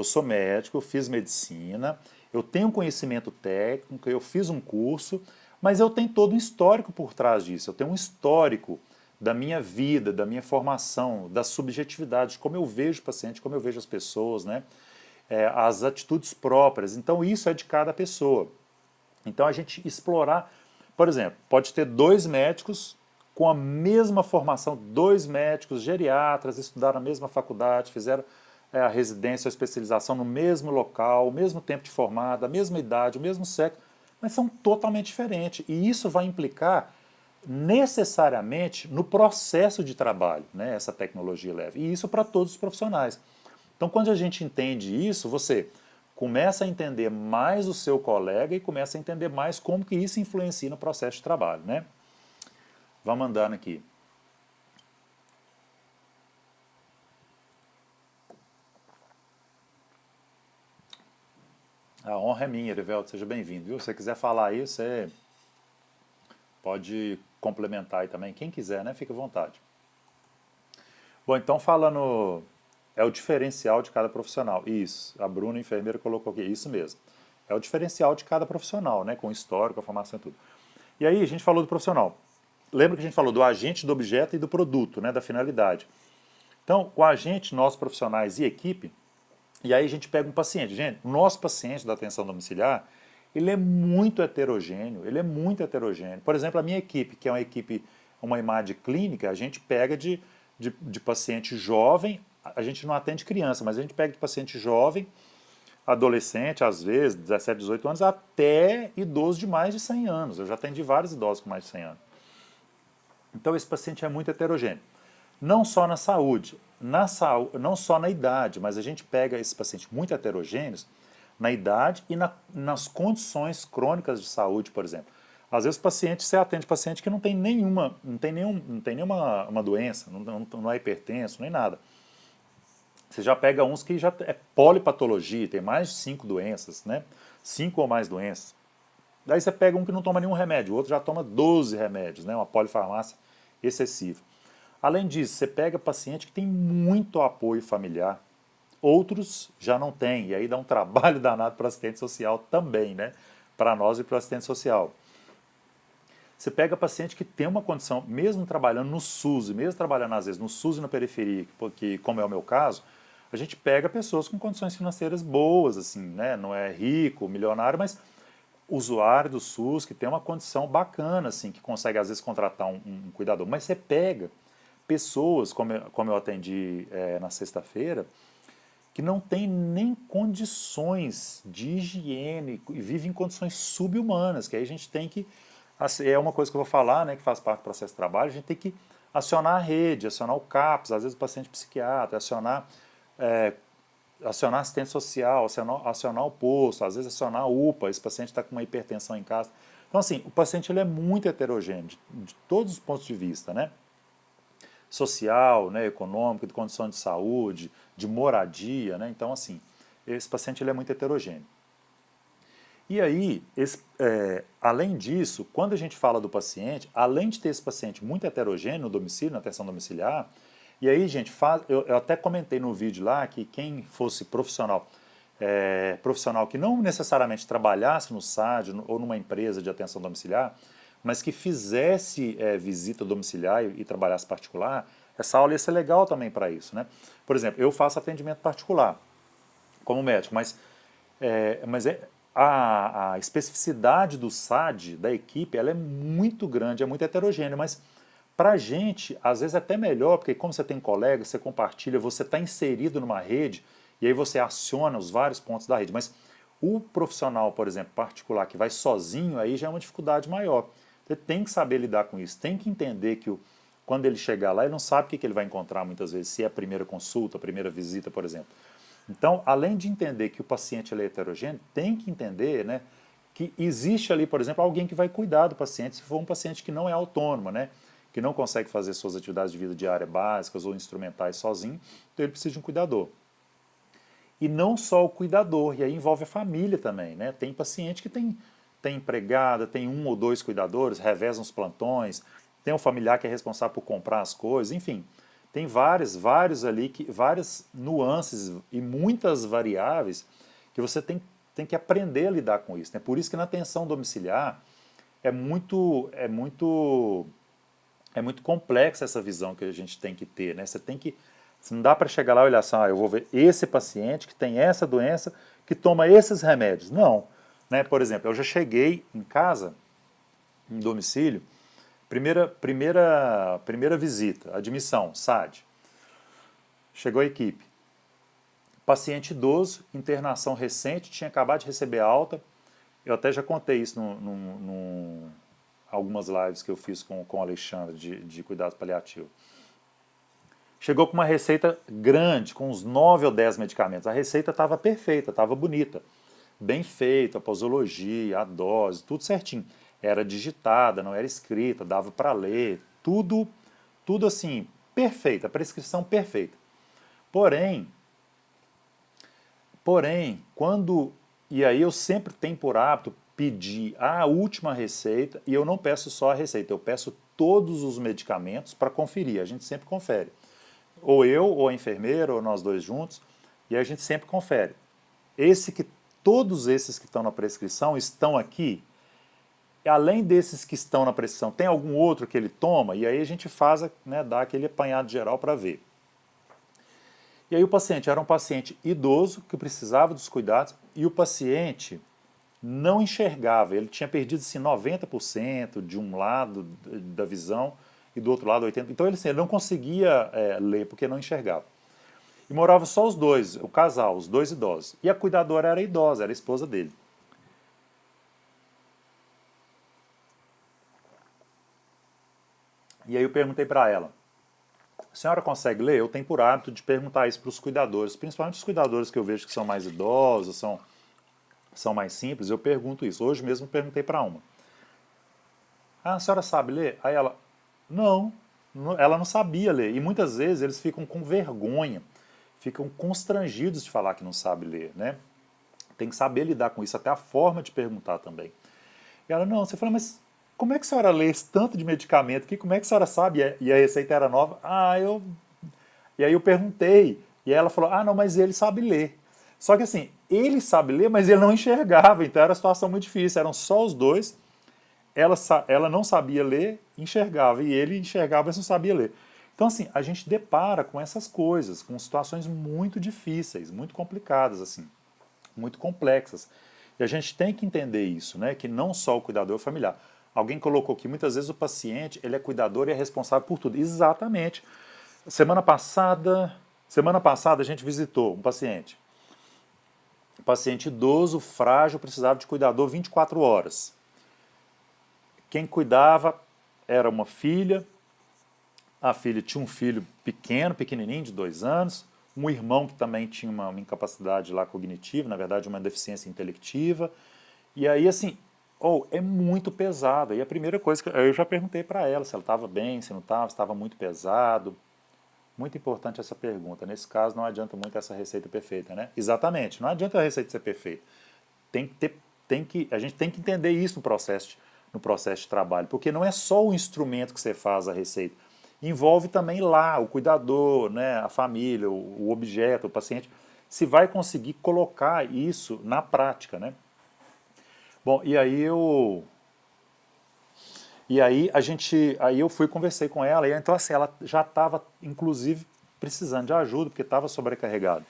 eu fiz medicina, eu tenho conhecimento técnico, eu fiz um curso, mas eu tenho todo um histórico por trás disso. Eu tenho um histórico da minha vida, da minha formação, da subjetividade, de como eu vejo o paciente, como eu vejo as pessoas, né? As atitudes próprias. Então, isso é de cada pessoa. Então, a gente explorar, por exemplo, pode ter dois médicos com a mesma formação, dois médicos geriatras, estudaram na mesma faculdade, fizeram a residência, a especialização no mesmo local, o mesmo tempo de formada, a mesma idade, o mesmo sexo, mas são totalmente diferentes. E isso vai implicar necessariamente no processo de trabalho, né, essa tecnologia leve. E isso para todos os profissionais. Então, quando a gente entende isso, você começa a entender mais o seu colega e começa a entender mais como que isso influencia no processo de trabalho, né? Vamos andando aqui. A honra é minha, Erivelto, seja bem-vindo. Se você quiser falar aí, você pode complementar aí também. Quem quiser, né? Fica à vontade. Bom, então falando, é o diferencial de cada profissional. Isso, a Bruna, enfermeira, colocou aqui, isso mesmo. É o diferencial de cada profissional, né, com histórico, a formação e tudo. E aí a gente falou do profissional. Lembra que a gente falou do agente, do objeto e do produto, né, da finalidade. Então, o agente, nós profissionais e equipe, e aí a gente pega um paciente. Gente, o nosso paciente da atenção domiciliar, ele é muito heterogêneo, ele é muito heterogêneo. Por exemplo, a minha equipe, que é uma equipe, uma imagem clínica, a gente pega de paciente jovem, a gente não atende criança, mas a gente pega de paciente jovem, adolescente, às vezes, 17, 18 anos, até idoso de mais de 100 anos. Eu já atendi vários idosos com mais de 100 anos. Então esse paciente é muito heterogêneo. Não só na saúde, não só na idade, mas a gente pega esses pacientes muito heterogêneos na idade e nas condições crônicas de saúde, por exemplo. Às vezes você atende paciente que não tem nenhuma uma doença, não é hipertenso, nem nada. Você já pega uns que já é polipatologia, tem mais de 5 doenças, né? 5 ou mais doenças. Daí você pega um que não toma nenhum remédio, o outro já toma 12 remédios, né? Uma polifarmácia excessiva. Além disso, você pega paciente que tem muito apoio familiar, outros já não têm, e aí dá um trabalho danado para o assistente social também, né? Para nós e para o assistente social. Você pega paciente que tem uma condição, mesmo trabalhando no SUS, e mesmo trabalhando às vezes no SUS e na periferia, porque como é o meu caso, a gente pega pessoas com condições financeiras boas, assim, né? Não é rico, milionário, mas usuário do SUS que tem uma condição bacana, assim, que consegue às vezes contratar um cuidador. Mas você pega pessoas, como eu atendi na sexta-feira, que não tem nem condições de higiene e vive em condições subhumanas, que aí a gente tem que, é uma coisa que eu vou falar, né, que faz parte do processo de trabalho, a gente tem que acionar a rede, acionar o CAPS, às vezes o paciente psiquiatra, é, acionar assistente social, acionar o posto, às vezes acionar a UPA, esse paciente está com uma hipertensão em casa. Então, assim, o paciente ele é muito heterogêneo, de todos os pontos de vista, né? Social, né, econômico, de condição de saúde, de moradia, né? Então, assim, esse paciente ele é muito heterogêneo. E aí, além disso, quando a gente fala do paciente, além de ter esse paciente muito heterogêneo no domicílio, na atenção domiciliar, e aí, gente, eu até comentei no vídeo lá que quem fosse profissional, profissional que não necessariamente trabalhasse no SAD ou numa empresa de atenção domiciliar, mas que fizesse visita domiciliar e trabalhasse particular, essa aula ia ser legal também para isso, né? Por exemplo, eu faço atendimento particular como médico, a especificidade do SAD, da equipe, ela é muito grande, é muito heterogênea, mas para a gente, às vezes é até melhor, porque como você tem colegas, você compartilha, você está inserido numa rede, e aí você aciona os vários pontos da rede, mas o profissional, por exemplo, particular, que vai sozinho, aí já é uma dificuldade maior. Você tem que saber lidar com isso, tem que entender que quando ele chegar lá, ele não sabe o que ele vai encontrar muitas vezes, se é a primeira consulta, a primeira visita, por exemplo. Então, além de entender que o paciente é heterogêneo, tem que entender, né, que existe ali, por exemplo, alguém que vai cuidar do paciente, se for um paciente que não é autônomo, né, que não consegue fazer suas atividades de vida diária básicas ou instrumentais sozinho, então ele precisa de um cuidador. E não só o cuidador, e aí envolve a família também, né? Tem paciente que tem empregada, tem um ou dois cuidadores, revezam os plantões, tem um familiar que é responsável por comprar as coisas, enfim. Tem vários ali, várias nuances e muitas variáveis que você tem que aprender a lidar com isso, né? Por isso que na atenção domiciliar é muito complexa essa visão que a gente tem que ter, né? Você não dá para chegar lá e olhar assim, eu vou ver esse paciente que tem essa doença, que toma esses remédios. Não. Né? Por exemplo, eu já cheguei em casa, em domicílio, primeira visita, admissão, SAD. Chegou a equipe. Paciente idoso, internação recente, tinha acabado de receber alta. Eu até já contei isso algumas lives que eu fiz com o Alexandre de cuidados paliativos. Chegou com uma receita grande, com uns 9 ou 10 medicamentos. A receita estava perfeita, estava bonita. Bem feita, a posologia, a dose, tudo certinho. Era digitada, não era escrita, dava para ler, tudo assim, perfeita, a prescrição perfeita. Porém, e aí eu sempre tenho por hábito pedir a última receita, e eu não peço só a receita, eu peço todos os medicamentos para conferir, a gente sempre confere. ou eu, ou a enfermeira, ou nós dois juntos, e aí a gente sempre confere. Todos esses que estão na prescrição estão aqui, e além desses que estão na prescrição, tem algum outro que ele toma? E aí a gente faz, né, dá aquele apanhado geral para ver. E aí o paciente era um paciente idoso que precisava dos cuidados e o paciente não enxergava, ele tinha perdido assim, 90% de um lado da visão e do outro lado 80%. Então ele, assim, ele não conseguia ler porque não enxergava. E morava só os dois, o casal, os dois idosos. E a cuidadora era idosa, era a esposa dele. E aí eu perguntei para ela, a senhora consegue ler? Eu tenho por hábito de perguntar isso para os cuidadores, principalmente os cuidadores que eu vejo que são mais idosos, são mais simples, eu pergunto isso. Hoje mesmo perguntei para uma. Ah, a senhora sabe ler? Aí ela, não, ela não sabia ler. E muitas vezes eles ficam com vergonha, ficam constrangidos de falar que não sabe ler, né? Tem que saber lidar com isso, até a forma de perguntar também. E ela, não, você fala, mas como é que a senhora lê esse tanto de medicamento aqui? Como é que a senhora sabe? E a receita era nova? E aí eu perguntei, e ela falou, ah, não, mas ele sabe ler. Só que assim, ele sabe ler, mas ele não enxergava, então era uma situação muito difícil, eram só os dois, ela não sabia ler, enxergava, e ele enxergava, mas não sabia ler. Então, assim, a gente depara com essas coisas, com situações muito difíceis, muito complicadas, assim, muito complexas. E a gente tem que entender isso, né? Que não só o cuidador familiar. Alguém colocou que muitas vezes o paciente ele é cuidador e é responsável por tudo. Exatamente. Semana passada, semana passada a gente visitou um paciente idoso, frágil, precisava de cuidador 24 horas. Quem cuidava era uma filha, a filha tinha um filho pequeno, pequenininho, de 2 anos, um irmão que também tinha uma incapacidade lá cognitiva, na verdade uma deficiência intelectiva, e aí assim, é muito pesado. E a primeira coisa que eu já perguntei para ela se ela estava bem, se não estava, se estava muito pesado. Muito importante essa pergunta. Nesse caso não adianta muito essa receita perfeita, né? Exatamente, não adianta a receita ser perfeita. Tem que ter, a gente tem que entender isso no processo de trabalho, porque não é só o instrumento que você faz a receita, envolve também lá o cuidador, né, a família, o objeto, o paciente, se vai conseguir colocar isso na prática, né? Bom, aí eu fui conversei com ela e então assim ela já estava inclusive precisando de ajuda porque estava sobrecarregada.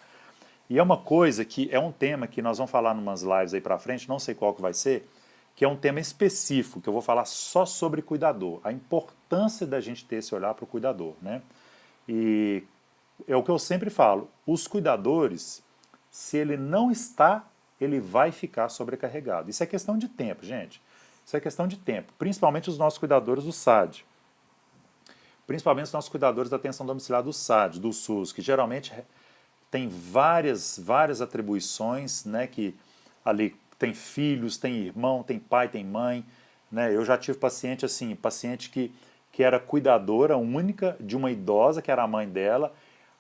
E é uma coisa que é um tema que nós vamos falar em umas lives aí para frente, não sei qual que vai ser, que é um tema específico, que eu vou falar só sobre cuidador, a importância da gente ter esse olhar para o cuidador, né? E é o que eu sempre falo, os cuidadores, se ele não está, ele vai ficar sobrecarregado. Isso é questão de tempo, gente. Isso é questão de tempo, principalmente os nossos cuidadores do SAD. Principalmente os nossos cuidadores da atenção domiciliar do SAD, do SUS, que geralmente tem várias atribuições, né, que ali tem filhos, tem irmão, tem pai, tem mãe, né? Eu já tive paciente assim, paciente que era cuidadora única de uma idosa, que era a mãe dela,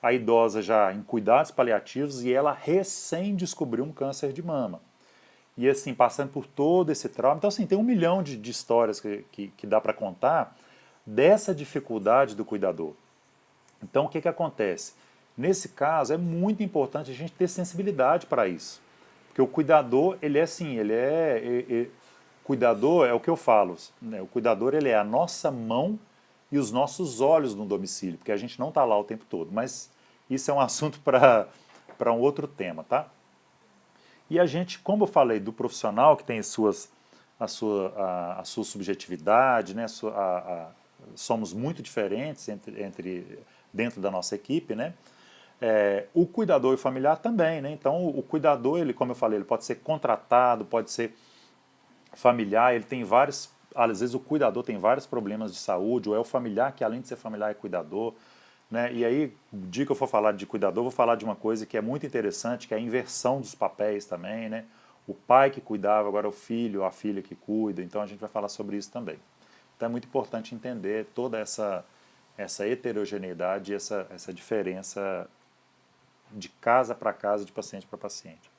a idosa já em cuidados paliativos e ela recém descobriu um câncer de mama. E assim, passando por todo esse trauma. Então, assim, tem um milhão de histórias que dá para contar dessa dificuldade do cuidador. Então, o que, que acontece? Nesse caso, é muito importante a gente ter sensibilidade para isso. Porque o cuidador, ele é assim, cuidador é o que eu falo, né? O cuidador, ele é a nossa mão e os nossos olhos no domicílio, porque a gente não está lá o tempo todo. Mas isso é um assunto para um outro tema, tá? E a gente, como eu falei, do profissional que tem a sua subjetividade, né? Somos muito diferentes dentro da nossa equipe, né? O cuidador e o familiar também, né? Então o cuidador, ele, como eu falei, ele pode ser contratado, pode ser familiar, ele tem vários, às vezes o cuidador tem vários problemas de saúde, ou é o familiar que além de ser familiar é cuidador, né? E aí, o dia que eu for falar de cuidador, eu vou falar de uma coisa que é muito interessante, que é a inversão dos papéis também, né? O pai que cuidava, agora é o filho, a filha que cuida, então a gente vai falar sobre isso também. Então é muito importante entender toda essa heterogeneidade, essa diferença de casa para casa, de paciente para paciente.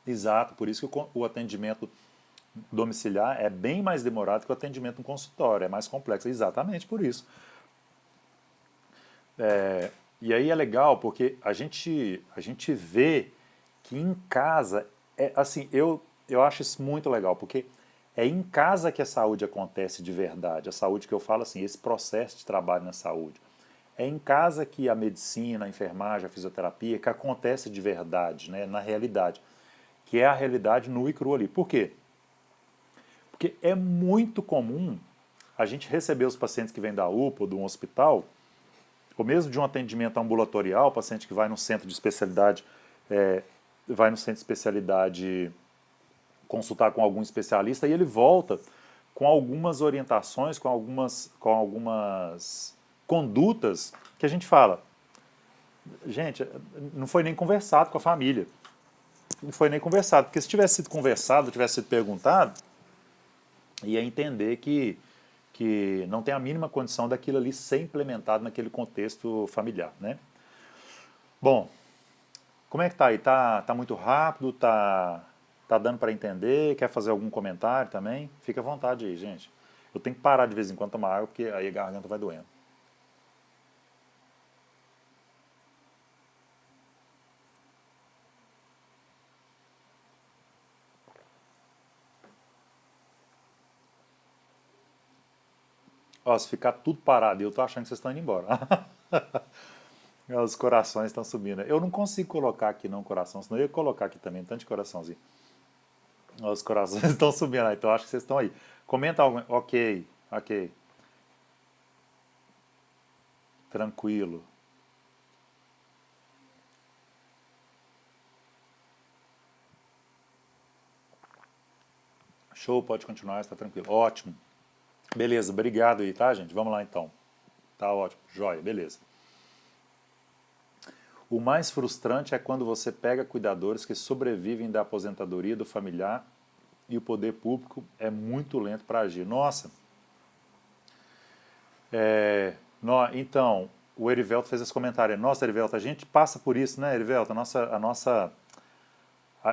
Exato, por isso que o atendimento domiciliar é bem mais demorado que o atendimento no consultório, é mais complexo. Exatamente por isso. E aí é legal porque a gente vê que em casa, assim, eu acho isso muito legal, porque é em casa que a saúde acontece de verdade. A saúde que eu falo assim, esse processo de trabalho na saúde. É em casa que a medicina, a enfermagem, a fisioterapia, que acontece de verdade, né, na realidade. Que é a realidade nua e crua ali. Por quê? Porque é muito comum a gente receber os pacientes que vêm da UPA ou de um hospital, ou mesmo de um atendimento ambulatorial, paciente que vai no centro de especialidade, é, vai no centro de especialidade consultar com algum especialista e ele volta com algumas orientações, com algumas condutas que a gente fala, gente, não foi nem conversado com a família. Não foi nem conversado, porque se tivesse sido conversado, tivesse sido perguntado, ia entender que não tem a mínima condição daquilo ali ser implementado naquele contexto familiar, né? Bom, como é que tá aí? Tá muito rápido? Tá dando para entender? Quer fazer algum comentário também? Fica à vontade aí, gente. Eu tenho que parar de vez em quando tomar água, porque aí a garganta vai doendo. Ó, se ficar tudo parado e eu tô achando que vocês estão indo embora. Os corações estão subindo. Eu não consigo colocar aqui não coração, senão eu ia colocar aqui também, tanto de coraçãozinho. Os corações estão subindo aí, então eu acho que vocês estão aí. Comenta algo. Ok, ok. Tranquilo. Show, pode continuar, está tranquilo. Ótimo. Beleza, obrigado aí, tá, gente? Vamos lá então. Tá ótimo. Joia, beleza. O mais frustrante é quando você pega cuidadores que sobrevivem da aposentadoria do familiar e o poder público é muito lento para agir. Nossa, então, o Erivelto fez esse comentário. Nossa, Erivelto, a gente passa por isso, né, Erivelto?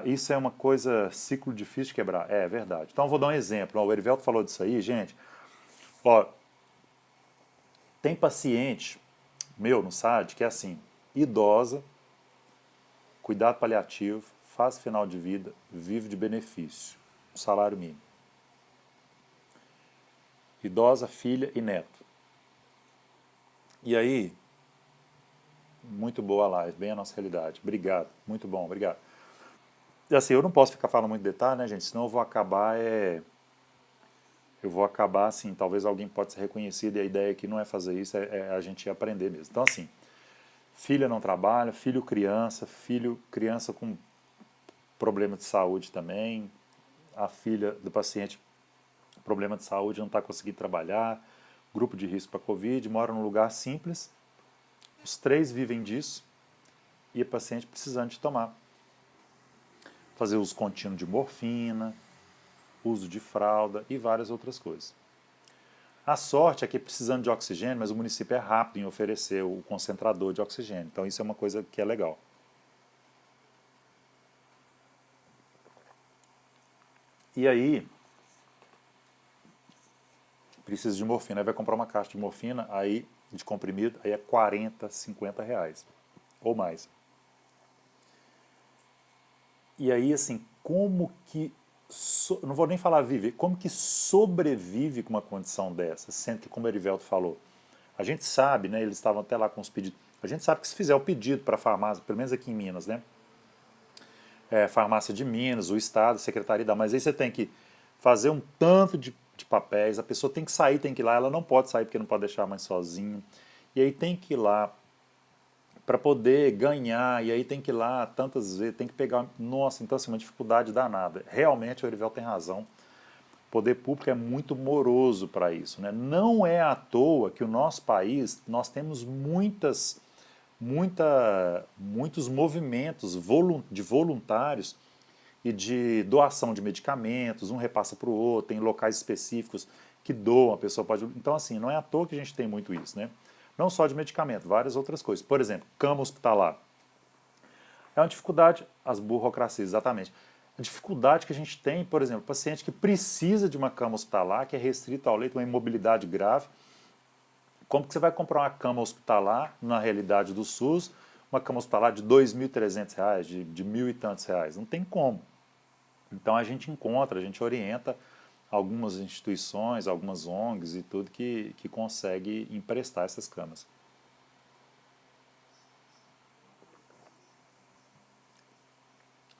Isso é uma coisa, ciclo difícil de quebrar. É verdade. Então, eu vou dar um exemplo. Ó, o Erivelto falou disso aí, gente. Ó, tem paciente meu no SAD que é assim, idosa, cuidado paliativo, fase final de vida, vive de benefício, salário mínimo. Idosa, filha e neto. E aí, muito boa a live, bem a nossa realidade. Obrigado, muito bom, obrigado. E assim, eu não posso ficar falando muito detalhe, né, gente? Senão eu vou acabar assim, talvez alguém possa ser reconhecido e a ideia aqui não é fazer isso, é a gente aprender mesmo. Então assim, filha não trabalha, filho criança com problema de saúde também, a filha do paciente problema de saúde não está conseguindo trabalhar, grupo de risco para Covid, mora num lugar simples, os três vivem disso e o paciente precisando de tomar. Fazer uso contínuo de morfina, uso de fralda e várias outras coisas. A sorte é que precisando de oxigênio, mas o município é rápido em oferecer o concentrador de oxigênio. Então isso é uma coisa que é legal. E aí, precisa de morfina. Aí vai comprar uma caixa de morfina, aí de comprimido, aí é 40, 50 reais. Ou mais. E aí, assim, como que. Não vou nem falar viver, como que sobrevive com uma condição dessa? Sendo que, como o Erivelto falou, a gente sabe, né? Eles estavam até lá com os pedidos. A gente sabe que se fizer o pedido para a farmácia, pelo menos aqui em Minas, né? Farmácia de Minas, o Estado, a Secretaria da. Mas aí você tem que fazer um tanto de papéis, a pessoa tem que sair, tem que ir lá, ela não pode sair porque não pode deixar a mãe sozinha. E aí tem que ir lá para poder ganhar, e aí tem que ir lá tantas vezes, tem que pegar. Nossa, então assim, uma dificuldade danada. Realmente o Erivel tem razão. O poder público é muito moroso para isso. Né? Não é à toa que o nosso país, nós temos muitos movimentos de voluntários e de doação de medicamentos, um repassa para o outro, tem locais específicos que doam, a pessoa pode. Então, assim, não é à toa que a gente tem muito isso, né? Não só de medicamento, várias outras coisas. Por exemplo, cama hospitalar. É uma dificuldade, as burocracias, exatamente. a dificuldade que a gente tem, por exemplo, paciente que precisa de uma cama hospitalar, que é restrita ao leito, uma imobilidade grave. Como que você vai comprar uma cama hospitalar, na realidade do SUS, uma cama hospitalar de R$ 2.300, de mil e tantos reais? Não tem como. Então a gente encontra, a gente orienta algumas instituições, algumas ONGs e tudo que consegue emprestar essas camas.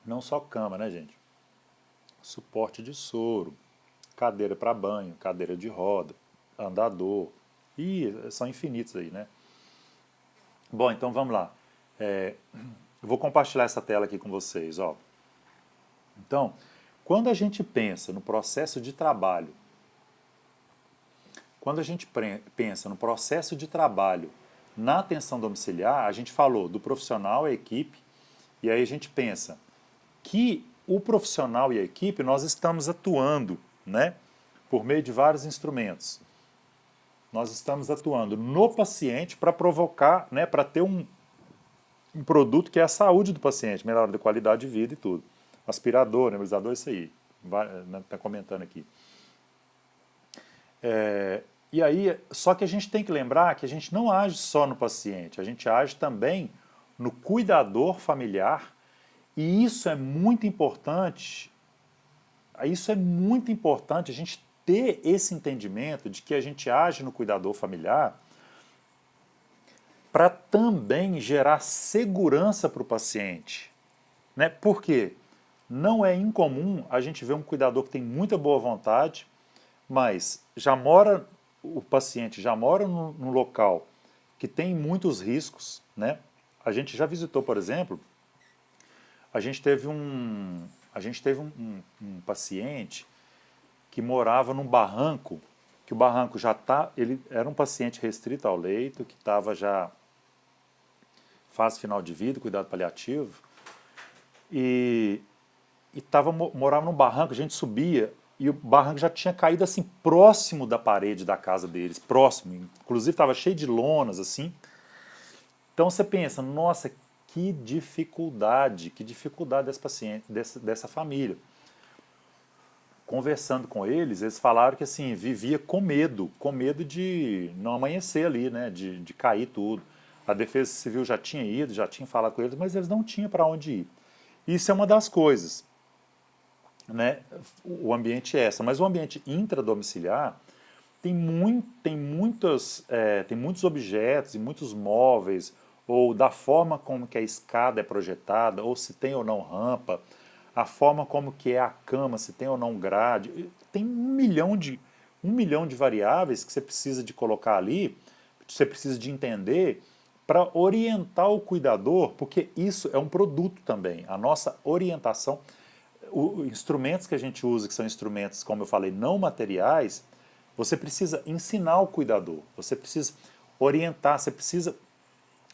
Não só cama, né, gente? Suporte de soro, cadeira para banho, cadeira de roda, andador, e são infinitos aí, né? Bom, então vamos lá. Eu vou compartilhar essa tela aqui com vocês, ó. Então, quando a gente pensa no processo de trabalho, quando a gente pensa no processo de trabalho na atenção domiciliar, a gente falou do profissional, a equipe, e aí a gente pensa que o profissional e a equipe nós estamos atuando, né, por meio de vários instrumentos. Nós estamos atuando no paciente para provocar, né, para ter um produto que é a saúde do paciente, melhora da qualidade de vida e tudo. Aspirador, nebulizador, isso aí. Está comentando aqui. E aí, só que a gente tem que lembrar que a gente não age só no paciente, a gente age também no cuidador familiar, e isso é muito importante, a gente ter esse entendimento de que a gente age no cuidador familiar para também gerar segurança para o paciente. Né? Por quê? Não é incomum a gente ver um cuidador que tem muita boa vontade, mas o paciente já mora num local que tem muitos riscos, né? A gente já visitou, por exemplo, a gente teve um paciente que morava num barranco, que o barranco ele era um paciente restrito ao leito, que estava já fase final de vida, cuidado paliativo, e morava num barranco, a gente subia, e o barranco já tinha caído assim, próximo da parede da casa deles, próximo, inclusive estava cheio de lonas, assim. Então você pensa, nossa, que dificuldade desse paciente, dessa família. Conversando com eles falaram que assim, vivia com medo de não amanhecer ali, né, de cair tudo. A Defesa Civil já tinha ido, já tinha falado com eles, mas eles não tinham para onde ir. Isso é uma das coisas, né? O ambiente é essa, mas o ambiente intradomiciliar tem muitos objetos e muitos móveis, ou da forma como que a escada é projetada, ou se tem ou não rampa, a forma como que é a cama, se tem ou não grade. Tem um milhão de variáveis que você precisa de colocar ali, você precisa de entender para orientar o cuidador, porque isso é um produto também. A nossa orientação, os instrumentos que a gente usa, que são instrumentos, como eu falei, não materiais, você precisa ensinar o cuidador, você precisa orientar, você precisa,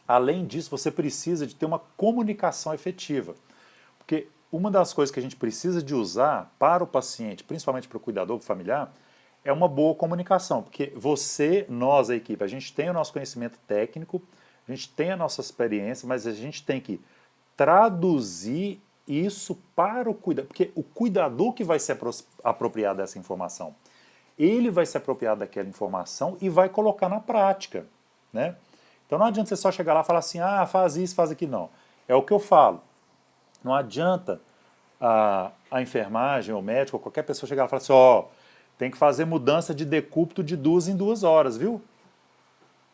além disso, você precisa de ter uma comunicação efetiva. Porque uma das coisas que a gente precisa de usar para o paciente, principalmente para o cuidador familiar, é uma boa comunicação. Porque nós, a equipe, a gente tem o nosso conhecimento técnico, a gente tem a nossa experiência, mas a gente tem que traduzir isso para o cuidador, porque o cuidador que vai se apropriar dessa informação, ele vai se apropriar daquela informação e vai colocar na prática, né? Então não adianta você só chegar lá e falar assim, faz isso, faz aquilo, não. É o que eu falo. Não adianta a enfermagem, ou o médico, ou qualquer pessoa chegar lá e falar assim, tem que fazer mudança de decúbito de 2 em 2 horas, viu?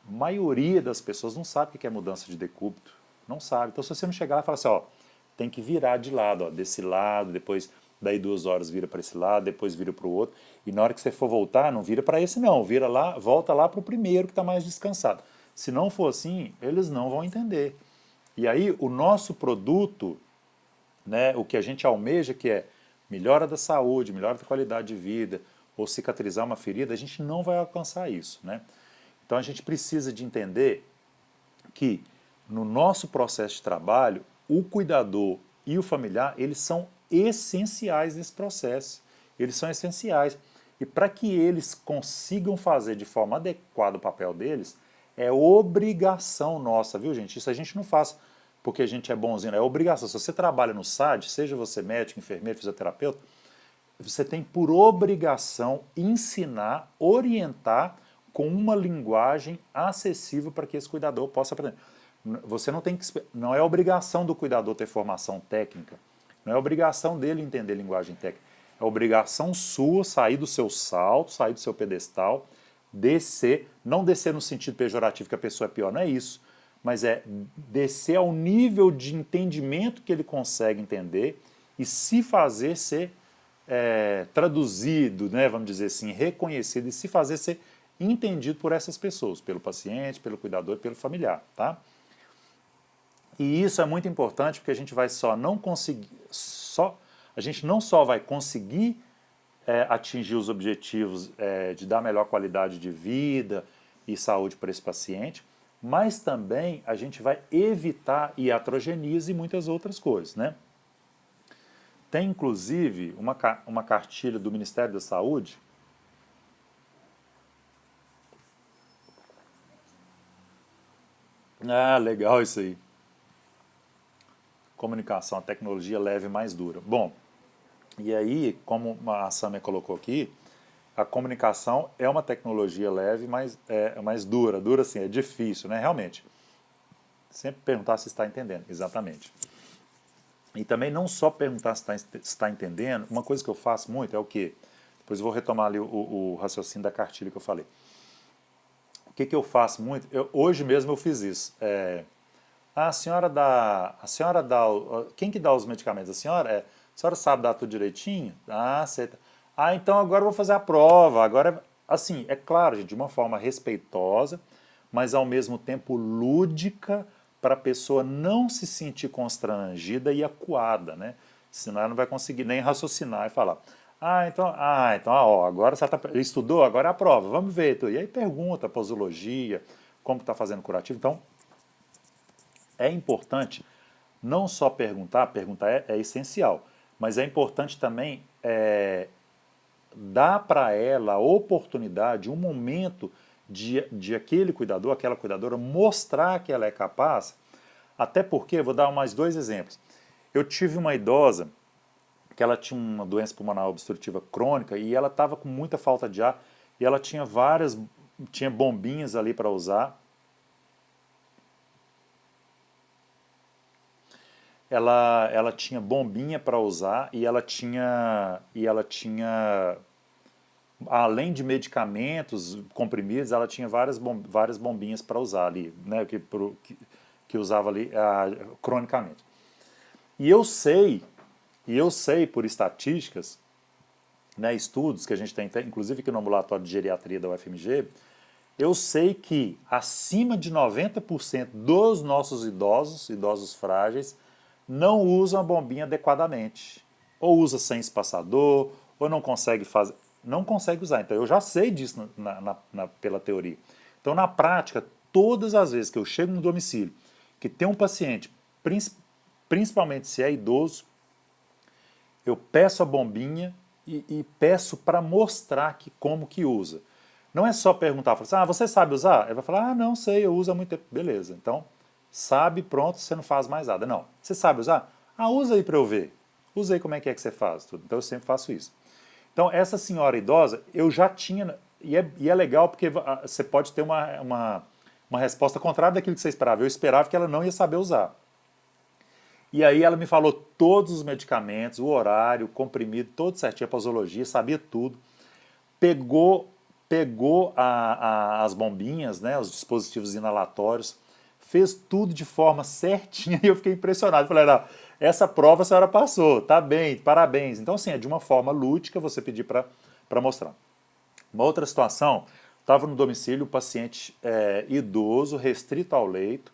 A maioria das pessoas não sabe o que é mudança de decúbito. Não sabe. Então, se você não chegar lá e falar assim, tem que virar de lado, desse lado, depois daí 2 horas vira para esse lado, depois vira para o outro. E na hora que você for voltar, não vira para esse não, volta lá para o primeiro que está mais descansado. Se não for assim, eles não vão entender. E aí, o nosso produto, né, o que a gente almeja, que é melhora da saúde, melhora da qualidade de vida, ou cicatrizar uma ferida, a gente não vai alcançar isso, né? Então a gente precisa de entender que no nosso processo de trabalho, o cuidador e o familiar, eles são essenciais nesse processo. Eles são essenciais. E para que eles consigam fazer de forma adequada o papel deles, é obrigação nossa, viu gente? Isso a gente não faz porque a gente é bonzinho. É obrigação. Se você trabalha no SAD, seja você médico, enfermeiro, fisioterapeuta, você tem por obrigação ensinar, orientar com uma linguagem acessível para que esse cuidador possa aprender. Você não tem que, não é obrigação do cuidador ter formação técnica, não é obrigação dele entender linguagem técnica, é obrigação sua sair do seu salto, sair do seu pedestal, descer, não descer no sentido pejorativo que a pessoa é pior, não é isso, mas é descer ao nível de entendimento que ele consegue entender e se fazer ser traduzido, né, vamos dizer assim, reconhecido e se fazer ser entendido por essas pessoas, pelo paciente, pelo cuidador e pelo familiar, tá? E isso é muito importante porque a gente vai só não conseguir, a gente não só vai conseguir atingir os objetivos de dar melhor qualidade de vida e saúde para esse paciente, mas também a gente vai evitar iatrogenias e muitas outras coisas, né? Tem inclusive uma cartilha do Ministério da Saúde. Ah, legal isso aí. Comunicação, a tecnologia leve e mais dura. Bom, e aí, como a Samia colocou aqui, a comunicação é uma tecnologia leve, mas é mais dura. Dura assim, é difícil, né? Realmente. Sempre perguntar se está entendendo, exatamente. E também não só perguntar se está entendendo, uma coisa que eu faço muito é o quê? Depois eu vou retomar ali o raciocínio da cartilha que eu falei. O que eu faço muito? Hoje mesmo eu fiz isso. Quem que dá os medicamentos? A senhora sabe dar tudo direitinho? Ah, aceita. Ah, então agora eu vou fazer a prova. Agora, assim, é claro, gente, de uma forma respeitosa, mas ao mesmo tempo lúdica, para a pessoa não se sentir constrangida e acuada, né? Senão ela não vai conseguir nem raciocinar e falar. Ó, agora você estudou, agora é a prova, vamos ver. E aí pergunta, posologia, como está fazendo curativo. Então, é importante não só perguntar, perguntar é essencial, mas é importante também dar para ela a oportunidade, um momento de aquele cuidador, aquela cuidadora mostrar que ela é capaz, até porque, vou dar mais dois exemplos. Eu tive uma idosa que ela tinha uma doença pulmonar obstrutiva crônica e ela estava com muita falta de ar e ela tinha bombinhas ali para usar. Ela tinha bombinha para usar e ela tinha além de medicamentos comprimidos, ela tinha várias bombinhas para usar ali, né, que usava ali cronicamente. E eu sei por estatísticas, né, estudos que a gente tem, inclusive aqui no ambulatório de geriatria da UFMG, eu sei que acima de 90% dos nossos idosos frágeis, não usam a bombinha adequadamente. Ou usa sem espaçador, ou não consegue usar. Então eu já sei disso pela teoria. Então na prática, todas as vezes que eu chego no domicílio, que tem um paciente, principalmente se é idoso, eu peço a bombinha e peço para mostrar como que usa. Não é só perguntar, falar assim, você sabe usar? Ele vai falar, não sei, eu uso há muito tempo. Beleza, então sabe, pronto, você não faz mais nada. Não, você sabe usar? Usa aí para eu ver. Usa aí como é que você faz. Tudo. Então eu sempre faço isso. Então essa senhora idosa, eu já tinha, e é legal porque você pode ter uma resposta contrária daquilo que você esperava. Eu esperava que ela não ia saber usar. E aí ela me falou todos os medicamentos, o horário, o comprimido, todo certinho, a posologia, sabia tudo. Pegou as bombinhas, né, os dispositivos inalatórios, fez tudo de forma certinha e eu fiquei impressionado. Falei, não, essa prova a senhora passou, tá bem, parabéns. Então, assim, é de uma forma lúdica você pedir para mostrar. Uma outra situação, estava no domicílio, o paciente idoso, restrito ao leito,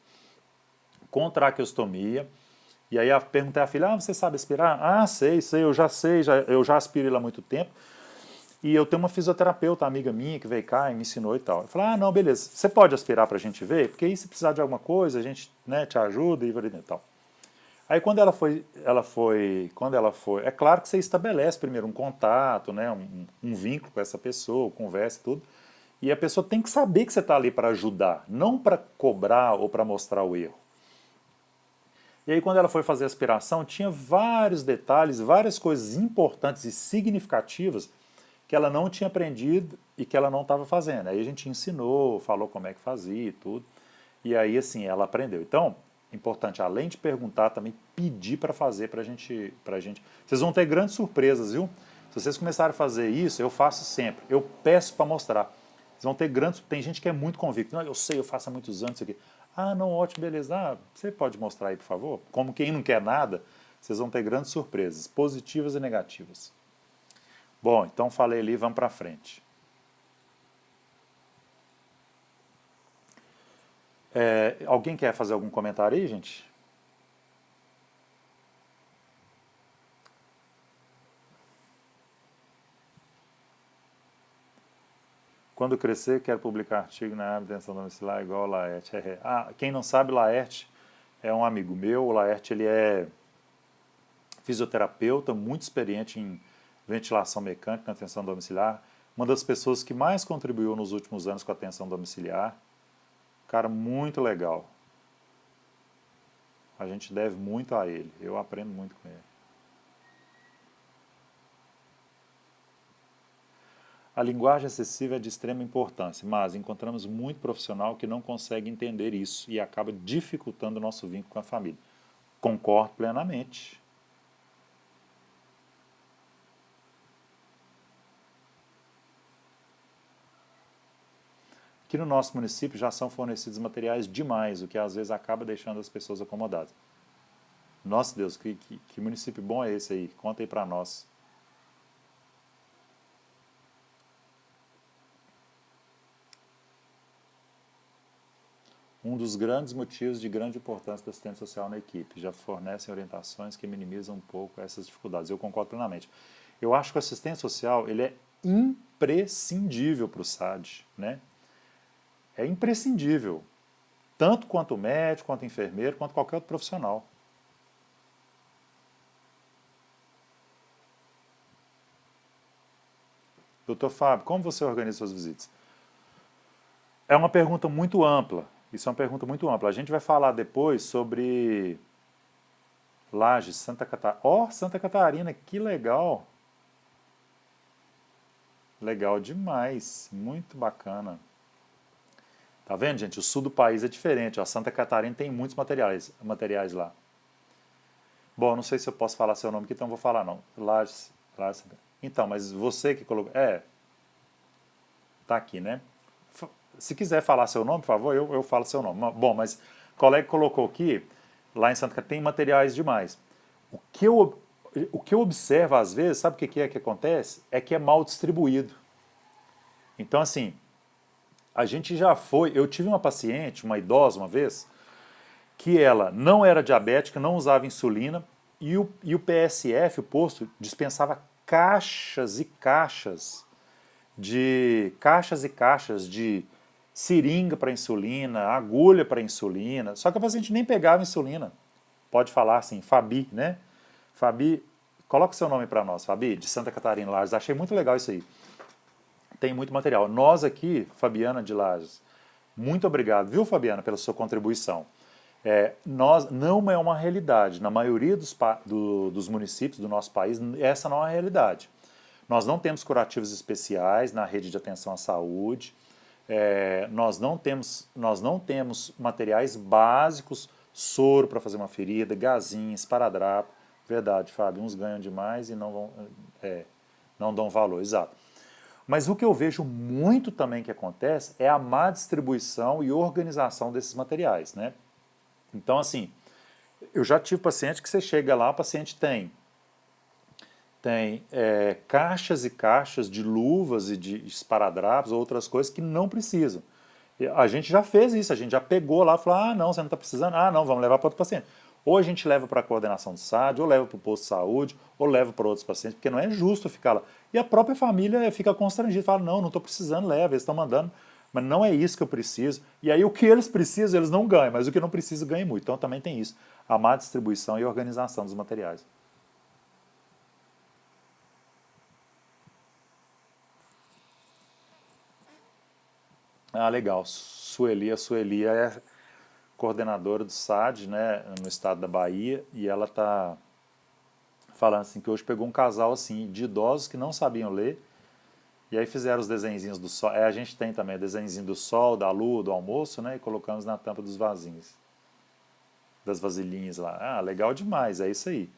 com traqueostomia, e aí perguntei à filha, você sabe aspirar? Sei, eu já aspiro ele há muito tempo. E eu tenho uma fisioterapeuta, amiga minha, que veio cá e me ensinou e tal. Eu falei, não, beleza, você pode aspirar pra gente ver? Porque aí se precisar de alguma coisa, a gente, né, te ajuda e tal. Aí quando ela foi, é claro que você estabelece primeiro um contato, né, um vínculo com essa pessoa, conversa e tudo. E a pessoa tem que saber que você está ali para ajudar, não para cobrar ou para mostrar o erro. E aí quando ela foi fazer a aspiração, tinha vários detalhes, várias coisas importantes e significativas que ela não tinha aprendido e que ela não estava fazendo. Aí a gente ensinou, falou como é que fazia e tudo. E aí, assim, ela aprendeu. Então, importante, além de perguntar, também pedir para fazer para gente. Vocês vão ter grandes surpresas, viu? Se vocês começarem a fazer isso, eu faço sempre. Eu peço para mostrar. Vocês vão ter grandes. Tem gente que é muito convicta. Não, eu sei, eu faço há muitos anos isso aqui. Ah, não, ótimo, beleza. Ah, você pode mostrar aí, por favor? Como quem não quer nada, vocês vão ter grandes surpresas, positivas e negativas. Bom, então falei ali, vamos para frente. Alguém quer fazer algum comentário aí, gente? Quando crescer, quero publicar artigo na área de atenção domiciliar igual o Laerte. Quem não sabe, Laerte é um amigo meu. O Laerte ele é fisioterapeuta, muito experiente em ventilação mecânica na atenção domiciliar. Uma das pessoas que mais contribuiu nos últimos anos com a atenção domiciliar. Cara, muito legal. A gente deve muito a ele. Eu aprendo muito com ele. A linguagem acessível é de extrema importância, mas encontramos muito profissional que não consegue entender isso e acaba dificultando o nosso vínculo com a família. Concordo plenamente. Aqui no nosso município já são fornecidos materiais demais, o que às vezes acaba deixando as pessoas acomodadas. Nossa Deus, que município bom é esse aí? Conta aí para nós. Um dos grandes motivos de grande importância da assistência social na equipe. Já fornecem orientações que minimizam um pouco essas dificuldades. Eu concordo plenamente. Eu acho que o assistente social ele é imprescindível para o SAD, né? É imprescindível. Tanto quanto o médico, quanto o enfermeiro, quanto qualquer outro profissional. Doutor Fábio, como você organiza suas visitas? É uma pergunta muito ampla. Isso é uma pergunta muito ampla. A gente vai falar depois sobre Lages, Santa Catarina. Santa Catarina, que legal! Legal demais, muito bacana. Tá vendo, gente? O sul do país é diferente. Ó. Santa Catarina tem muitos materiais lá. Bom, não sei se eu posso falar seu nome aqui, então vou falar não. Lages. Então, mas você que colocou. Tá aqui, né? Se quiser falar seu nome, por favor, eu falo seu nome. Bom, mas o colega colocou aqui, lá em Santa Catarina, tem materiais demais. O que eu, o que eu observo às vezes, sabe o que é que acontece? É que é mal distribuído. Então, assim, a gente já foi. Eu tive uma paciente, uma idosa, uma vez, que ela não era diabética, não usava insulina, e o PSF, o posto, dispensava caixas e caixas de seringa para insulina, agulha para insulina, só que a paciente nem pegava insulina. Pode falar assim, Fabi, né? Fabi, coloca seu nome para nós, Fabi, de Santa Catarina, Lages. Achei muito legal isso aí. Tem muito material. Nós aqui, Fabiana de Lages, muito obrigado, viu, Fabiana, pela sua contribuição. Nós não é uma realidade. Na maioria dos municípios do nosso país, essa não é uma realidade. Nós não temos curativos especiais na rede de atenção à saúde. Nós não temos materiais básicos, soro para fazer uma ferida, gazinho, esparadrapo. Verdade, Fábio, uns ganham demais e não dão valor, exato. Mas o que eu vejo muito também que acontece é a má distribuição e organização desses materiais, né? Então, assim, eu já tive paciente que você chega lá, o paciente tem caixas e caixas de luvas e de esparadrapos, outras coisas que não precisam. E a gente já fez isso, a gente já pegou lá e falou, não, você não está precisando, não, vamos levar para outro paciente. Ou a gente leva para a coordenação de SAD, ou leva para o posto de saúde, ou leva para outros pacientes, porque não é justo ficar lá. E a própria família fica constrangida, fala, não estou precisando, leva, eles estão mandando, mas não é isso que eu preciso. E aí o que eles precisam, eles não ganham, mas o que não precisa ganha muito. Então também tem isso, a má distribuição e organização dos materiais. Ah, legal. A Sueli é. coordenadora do SAD, né, no estado da Bahia, e ela está falando assim que hoje pegou um casal assim de idosos que não sabiam ler, e aí fizeram os desenhinhos do sol. A gente tem também o desenhozinho do sol, da lua, do almoço, né, e colocamos na tampa dos vasinhos, das vasilhinhas lá. Ah, legal demais, é isso aí.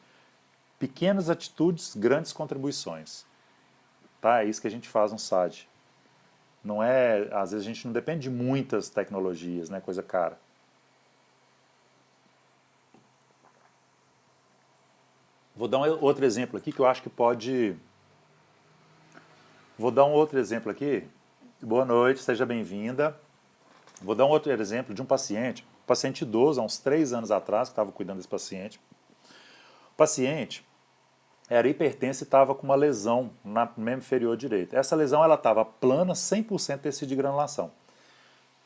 Pequenas atitudes, grandes contribuições. Tá? É isso que a gente faz no SAD. Não é, às vezes a gente não depende de muitas tecnologias, né, coisa cara. Vou dar um outro exemplo aqui que eu acho que pode. Vou dar um outro exemplo aqui. Boa noite, seja bem-vinda. Vou dar um outro exemplo de um paciente idoso, há uns 3 anos atrás, que estava cuidando desse paciente. O paciente era hipertenso e estava com uma lesão na membro inferior direito. Essa lesão ela estava plana, 100% tecido de granulação.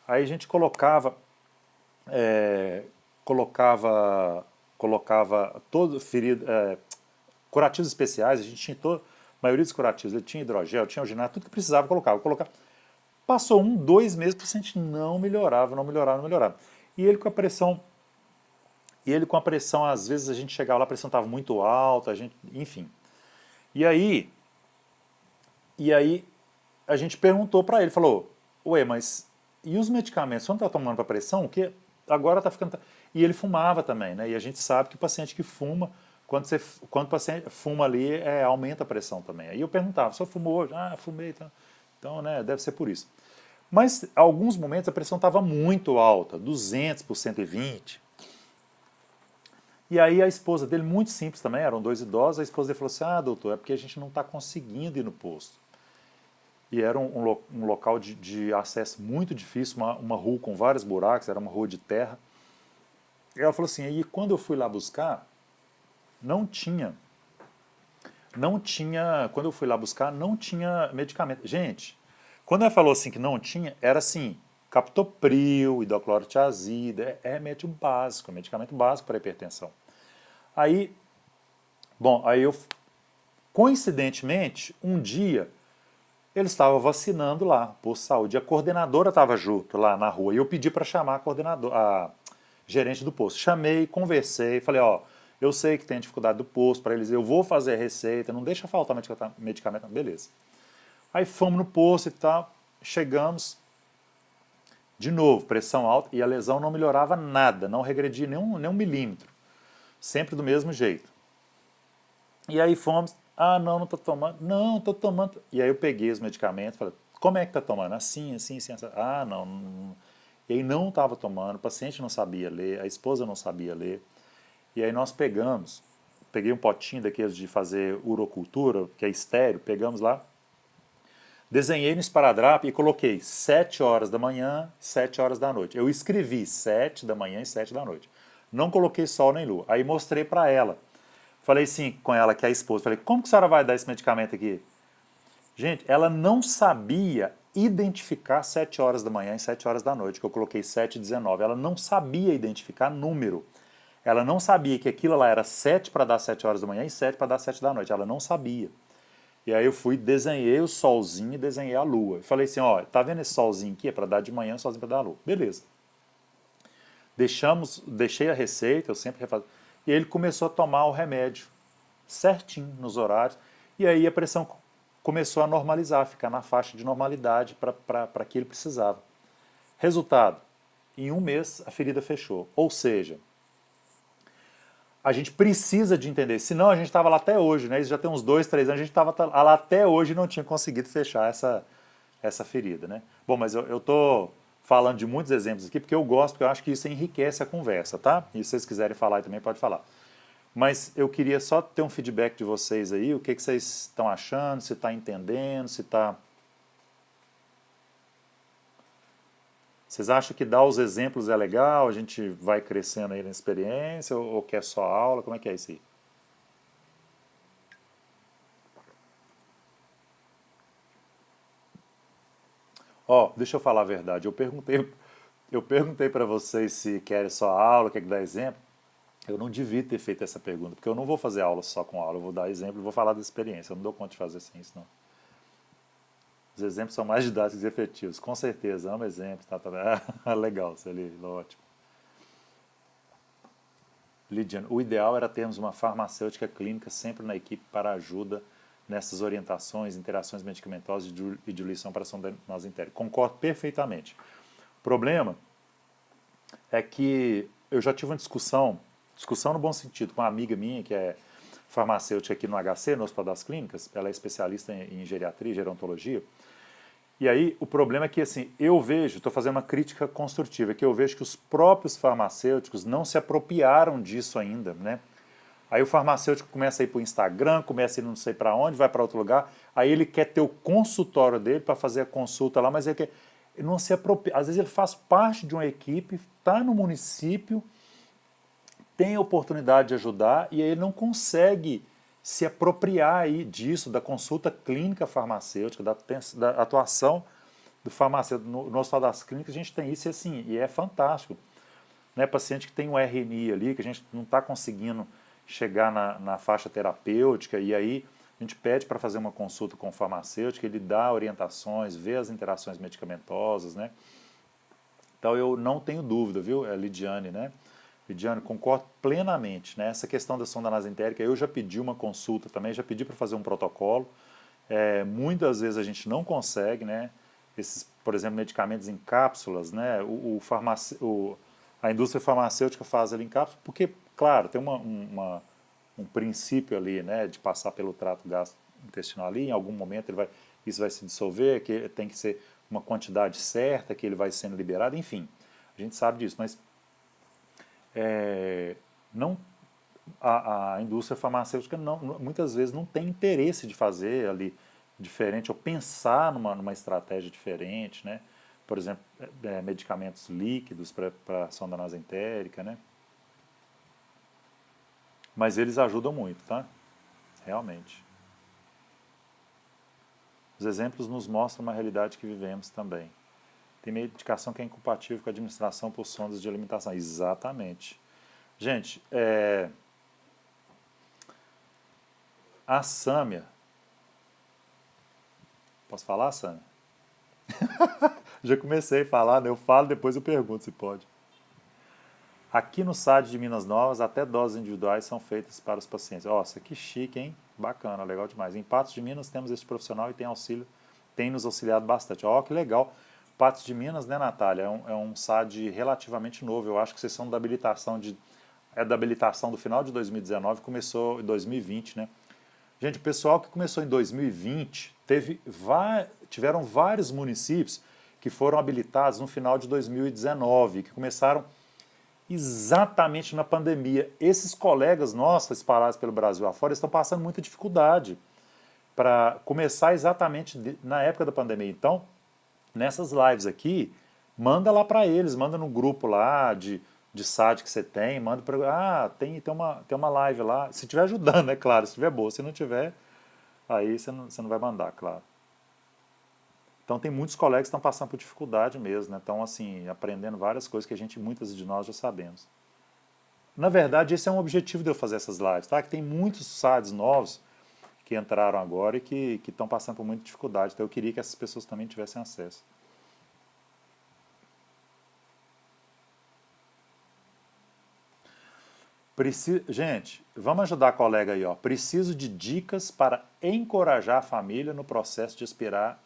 Aí a gente colocava todo ferido, curativos especiais, a gente tinha a maioria dos curativos, ele tinha hidrogel, tinha alginado, tudo que precisava colocava. Passou 2 meses, o paciente não melhorava, não melhorava, não melhorava. E ele com a pressão, às vezes a gente chegava lá, a pressão estava muito alta, enfim. E aí a gente perguntou para ele, falou, ué, mas e os medicamentos? Você não está tomando para pressão? O que agora está ficando... E ele fumava também, né? E a gente sabe que o paciente que fuma, quando o paciente fuma ali, aumenta a pressão também. Aí eu perguntava, você fumou hoje? Ah, fumei. Então, né, deve ser por isso. Mas, em alguns momentos, a pressão estava muito alta, 200 por 120. E aí a esposa dele, muito simples também, eram 2 idosos, a esposa dele falou assim, ah, doutor, é porque a gente não está conseguindo ir no posto. E era um local de acesso muito difícil, uma rua com vários buracos, era uma rua de terra. E ela falou assim, e quando eu fui lá buscar, não tinha, quando eu fui lá buscar, não tinha medicamento. Gente, quando ela falou assim que não tinha, era assim, captopril, hidroclorotiazida, é medicamento básico para hipertensão. Aí, aí eu, coincidentemente, um dia, ele estava vacinando lá, posto de saúde. A coordenadora estava junto lá na rua e eu pedi para chamar a gerente do posto. Chamei, conversei, falei, ó, eu sei que tem dificuldade do posto, para eles, eu vou fazer a receita, não deixa faltar medicamento, beleza. Aí fomos no posto e tal, chegamos, de novo, pressão alta e a lesão não melhorava nada, não regredia nem um milímetro, sempre do mesmo jeito. E aí fomos, não estou tomando, não, estou tomando. E aí eu peguei os medicamentos, falei, como é que está tomando? Assim, assim, assim, assim. Não. E aí não estava tomando, o paciente não sabia ler, a esposa não sabia ler. E aí nós peguei um potinho daqueles de fazer urocultura, que é estéreo, pegamos lá, desenhei no esparadrapo e coloquei 7 horas da manhã, 7 horas da noite. Eu escrevi 7 da manhã e 7 da noite. Não coloquei sol nem lua. Aí mostrei para ela. Falei assim com ela, que é a esposa, falei, como que a senhora vai dar esse medicamento aqui? Gente, ela não sabia identificar 7 horas da manhã e 7 horas da noite, que eu coloquei 7h19. Ela não sabia identificar número. Ela não sabia que aquilo lá era 7 para dar 7 horas da manhã e 7 para dar 7 da noite. Ela não sabia. E aí eu fui, desenhei o solzinho e desenhei a lua. Falei assim, ó, tá vendo esse solzinho aqui? É para dar de manhã, solzinho para dar a lua. Beleza. Deixei a receita, eu sempre refaço. E ele começou a tomar o remédio certinho nos horários. E aí a pressão começou a normalizar, ficar na faixa de normalidade para que ele precisava. Resultado, em 1 mês a ferida fechou. Ou seja, a gente precisa de entender, senão a gente estava lá até hoje, né? Isso já tem uns 2, 3 anos, a gente estava lá até hoje e não tinha conseguido fechar essa ferida, né? Bom, mas eu estou falando de muitos exemplos aqui porque eu gosto, porque eu acho que isso enriquece a conversa, tá? E se vocês quiserem falar também, pode falar. Mas eu queria só ter um feedback de vocês aí, o que vocês estão achando, se está entendendo, se está... Vocês acham que dar os exemplos é legal, a gente vai crescendo aí na experiência, ou quer só aula, como é que é isso aí? Ó, deixa eu falar a verdade, eu perguntei para vocês se querem só aula, quer dar exemplo. Eu não devia ter feito essa pergunta, porque eu não vou fazer aula só com aula, eu vou dar exemplo e vou falar da experiência. Eu não dou conta de fazer sem isso, não. Os exemplos são mais didáticos e efetivos, com certeza, amo exemplos. Tá. Legal, Celilo, ótimo. Lidiane, o ideal era termos uma farmacêutica clínica sempre na equipe para ajuda nessas orientações, interações medicamentosas e diluição para ação nasentérica. Concordo perfeitamente. O problema é que eu já tive uma discussão no bom sentido, com uma amiga minha que é farmacêutica aqui no HC, no Hospital das Clínicas, ela é especialista em geriatria, gerontologia, e aí o problema é que assim, eu vejo, estou fazendo uma crítica construtiva, que eu vejo que os próprios farmacêuticos não se apropriaram disso ainda, né? Aí o farmacêutico começa a ir para o Instagram, começa a ir não sei para onde, vai para outro lugar, aí ele quer ter o consultório dele para fazer a consulta lá, mas ele não se apropria. Às vezes ele faz parte de uma equipe, está no município, tem a oportunidade de ajudar e aí ele não consegue se apropriar aí disso, da consulta clínica farmacêutica, da atuação do farmacêutico. No Hospital das Clínicas a gente tem isso e, assim, e é fantástico. Né? Paciente que tem um RNI ali, que a gente não está conseguindo chegar na faixa terapêutica, e aí a gente pede para fazer uma consulta com o farmacêutico, ele dá orientações, vê as interações medicamentosas, né? Então eu não tenho dúvida, viu, Lidiane, né? Lidiane, concordo plenamente, né? Essa questão da sonda nasentérica, eu já pedi uma consulta também, já pedi para fazer um protocolo. Muitas vezes a gente não consegue, né? Esses, por exemplo, medicamentos em cápsulas, né? A indústria farmacêutica faz ali em cápsulas, porque, claro, tem um princípio ali, né? De passar pelo trato gastrointestinal ali, em algum momento isso vai se dissolver, que tem que ser uma quantidade certa, que ele vai sendo liberado, enfim, a gente sabe disso, mas não, a indústria farmacêutica muitas vezes não tem interesse de fazer ali diferente, ou pensar numa estratégia diferente, né? Por exemplo, medicamentos líquidos para sonda nasentérica, né? Mas eles ajudam muito, tá? Realmente. Os exemplos nos mostram uma realidade que vivemos também. Tem medicação que é incompatível com a administração por sondas de alimentação. Exatamente. Gente, a Sâmia. Posso falar, Sâmia? Já comecei a falar, né? Eu falo, depois eu pergunto se pode. Aqui no SAD de Minas Novas, até doses individuais são feitas para os pacientes. Nossa, que chique, hein? Bacana, legal demais. Em Patos de Minas temos esse profissional e tem nos auxiliado bastante. Ó, que legal. Patos de Minas, né, Natália? É um SAD relativamente novo. Eu acho que vocês são da habilitação da habilitação do final de 2019, começou em 2020, né? Gente, o pessoal que começou em 2020, tiveram vários municípios que foram habilitados no final de 2019, que começaram exatamente na pandemia. Esses colegas nossos espalhados pelo Brasil afora estão passando muita dificuldade para começar exatamente na época da pandemia. Então, nessas lives aqui, manda lá para eles, manda no grupo lá de SAD que você tem, manda para tem uma live lá, se estiver ajudando, é claro, se estiver boa, se não tiver, aí você não vai mandar, claro. Então tem muitos colegas que estão passando por dificuldade mesmo, né? Estão assim, aprendendo várias coisas que muitas de nós já sabemos. Na verdade, esse é um objetivo de eu fazer essas lives, tá? Que tem muitos SADs novos que entraram agora e que estão passando por muita dificuldade. Então eu queria que essas pessoas também tivessem acesso. Gente, vamos ajudar a colega aí, ó. Preciso de dicas para encorajar a família no processo de esperar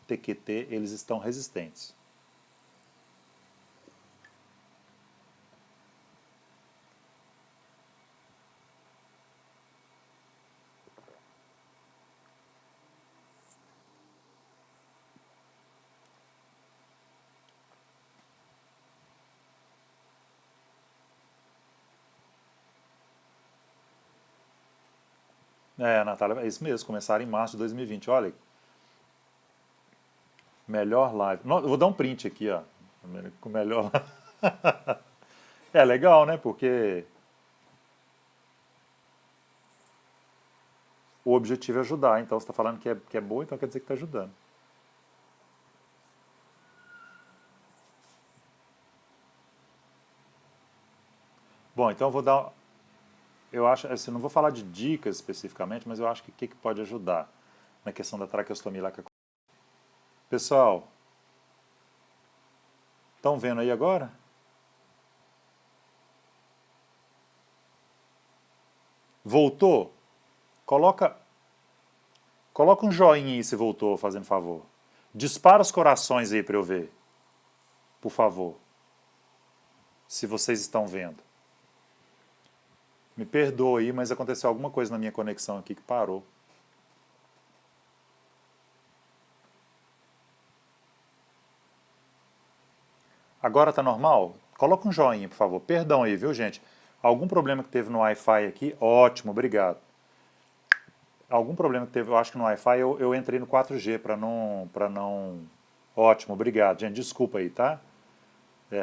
TQT, eles estão resistentes. Natália, é isso mesmo, começaram em março de 2020. Olha, melhor live. Eu vou dar um print aqui, ó. Com melhor. É legal, né? Porque o objetivo é ajudar. Então você está falando que é boa, então quer dizer que está ajudando. Bom, então eu vou dar. Eu acho, assim, não vou falar de dicas especificamente, mas eu acho que o que pode ajudar na questão da traqueostomia lá. Pessoal, estão vendo aí agora? Voltou? Coloca, coloca um joinha aí se voltou, fazendo favor. Dispara os corações aí para eu ver, por favor, se vocês estão vendo. Me perdoa aí, mas aconteceu alguma coisa na minha conexão aqui que parou. Agora tá normal? Coloca um joinha, por favor. Perdão aí, viu, gente? Algum problema que teve no Wi-Fi aqui? Ótimo, obrigado. Algum problema que teve, eu acho que no Wi-Fi, eu entrei no 4G para não... Ótimo, obrigado, gente. Desculpa aí, tá?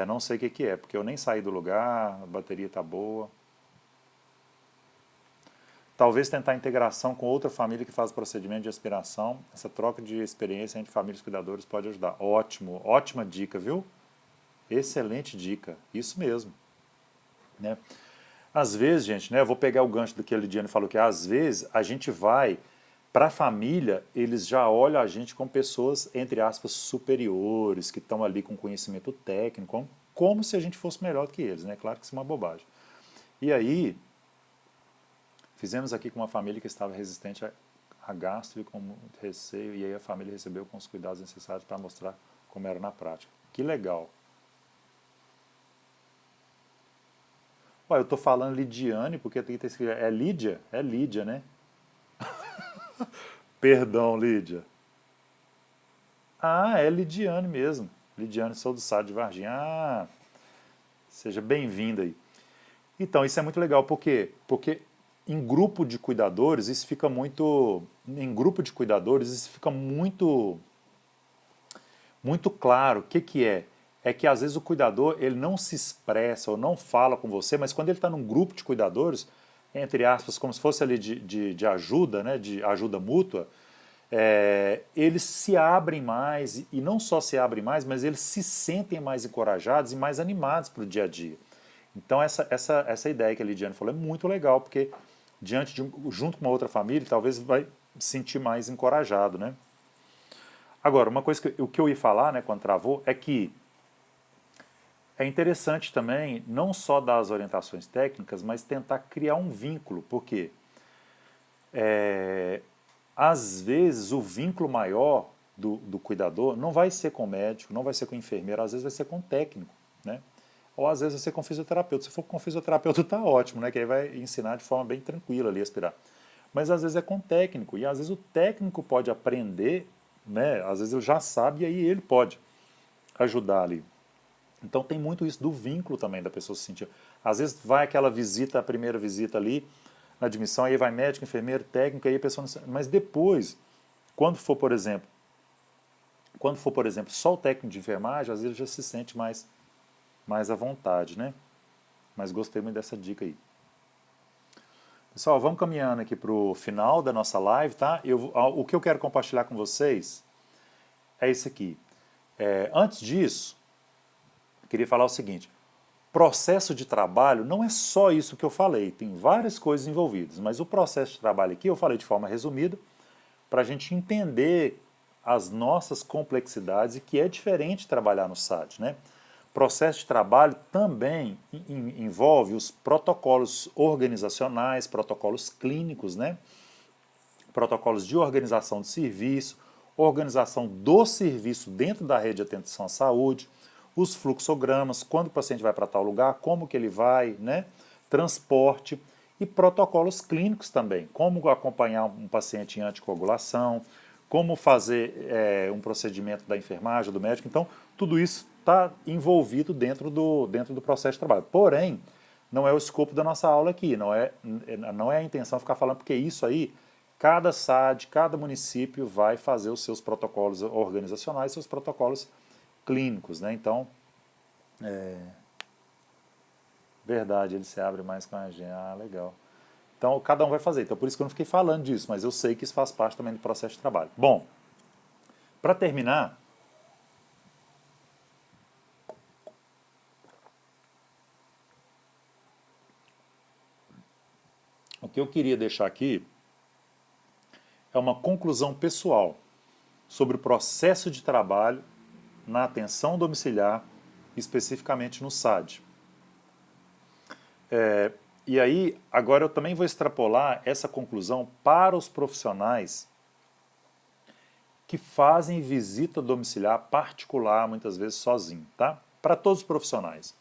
Não sei o que que é, porque eu nem saí do lugar, a bateria tá boa. Talvez tentar integração com outra família que faz procedimento de aspiração. Essa troca de experiência entre famílias e cuidadores pode ajudar. Ótimo, ótima dica, viu? Excelente dica, isso mesmo. Né? Às vezes, gente, né, eu vou pegar o gancho do que a Lidiane falou, que às vezes a gente vai, para a família, eles já olham a gente como pessoas, entre aspas, superiores, que estão ali com conhecimento técnico, como se a gente fosse melhor do que eles, né? Claro que isso é uma bobagem. E aí, fizemos aqui com uma família que estava resistente a gastro e com receio, e aí a família recebeu com os cuidados necessários para mostrar como era na prática. Que legal. Ué, eu estou falando Lidiane, porque tem que ter escrito. É Lídia? É Lídia, né? Perdão, Lídia. Ah, é Lidiane mesmo. Lidiane, sou do Sá de Varginha. Ah, seja bem-vinda aí. Então, isso é muito legal, por quê? Porque em grupo de cuidadores, isso fica muito. Em grupo de cuidadores, isso fica muito claro. O que que é? É que às vezes o cuidador ele não se expressa ou não fala com você, mas quando ele está num grupo de cuidadores, entre aspas, como se fosse ali de ajuda, né, de ajuda mútua, eles se abrem mais, e não só se abrem mais, mas eles se sentem mais encorajados e mais animados para o dia a dia. Então essa ideia que a Lidiane falou é muito legal, porque junto com uma outra família, talvez vai se sentir mais encorajado, né? Agora, uma coisa o que eu ia falar, né, quando travou, é que é interessante também não só dar as orientações técnicas, mas tentar criar um vínculo, porque às vezes o vínculo maior do cuidador não vai ser com o médico, não vai ser com o enfermeiro, às vezes vai ser com o técnico, né? Ou às vezes vai ser com o fisioterapeuta. Se for com o fisioterapeuta tá ótimo, né? Que aí vai ensinar de forma bem tranquila ali a aspirar. Mas às vezes é com o técnico, e às vezes o técnico pode aprender, né? Às vezes ele já sabe e aí ele pode ajudar ali. Então tem muito isso do vínculo também da pessoa se sentir. Às vezes vai aquela visita, a primeira visita ali, na admissão, aí vai médico, enfermeiro, técnico, aí a pessoa não... Mas depois, quando for, por exemplo, só o técnico de enfermagem, às vezes já se sente mais à vontade, né? Mas gostei muito dessa dica aí. Pessoal, vamos caminhando aqui para o final da nossa live, tá? O que eu quero compartilhar com vocês é isso aqui. Antes disso, eu queria falar o seguinte: processo de trabalho não é só isso que eu falei, tem várias coisas envolvidas, mas o processo de trabalho aqui eu falei de forma resumida para a gente entender as nossas complexidades e que é diferente trabalhar no SAD, né? Processo de trabalho também envolve os protocolos organizacionais, protocolos clínicos, né? Protocolos de organização de serviço, organização do serviço dentro da rede de atenção à saúde, os fluxogramas, quando o paciente vai para tal lugar, como que ele vai, né? Transporte e protocolos clínicos também, como acompanhar um paciente em anticoagulação, como fazer um procedimento da enfermagem, do médico. Então, tudo isso está envolvido dentro do processo de trabalho. Porém, não é o escopo da nossa aula aqui, não é a intenção ficar falando, porque isso aí, cada SAD, cada município vai fazer os seus protocolos organizacionais, seus protocolos clínicos, né? Então, verdade, ele se abre mais com a gente. Ah, legal. Então, cada um vai fazer. Então, por isso que eu não fiquei falando disso, mas eu sei que isso faz parte também do processo de trabalho. Bom, para terminar, o que eu queria deixar aqui é uma conclusão pessoal sobre o processo de trabalho na atenção domiciliar, especificamente no SAD. E aí, agora eu também vou extrapolar essa conclusão para os profissionais que fazem visita domiciliar particular, muitas vezes sozinho, tá? Para todos os profissionais.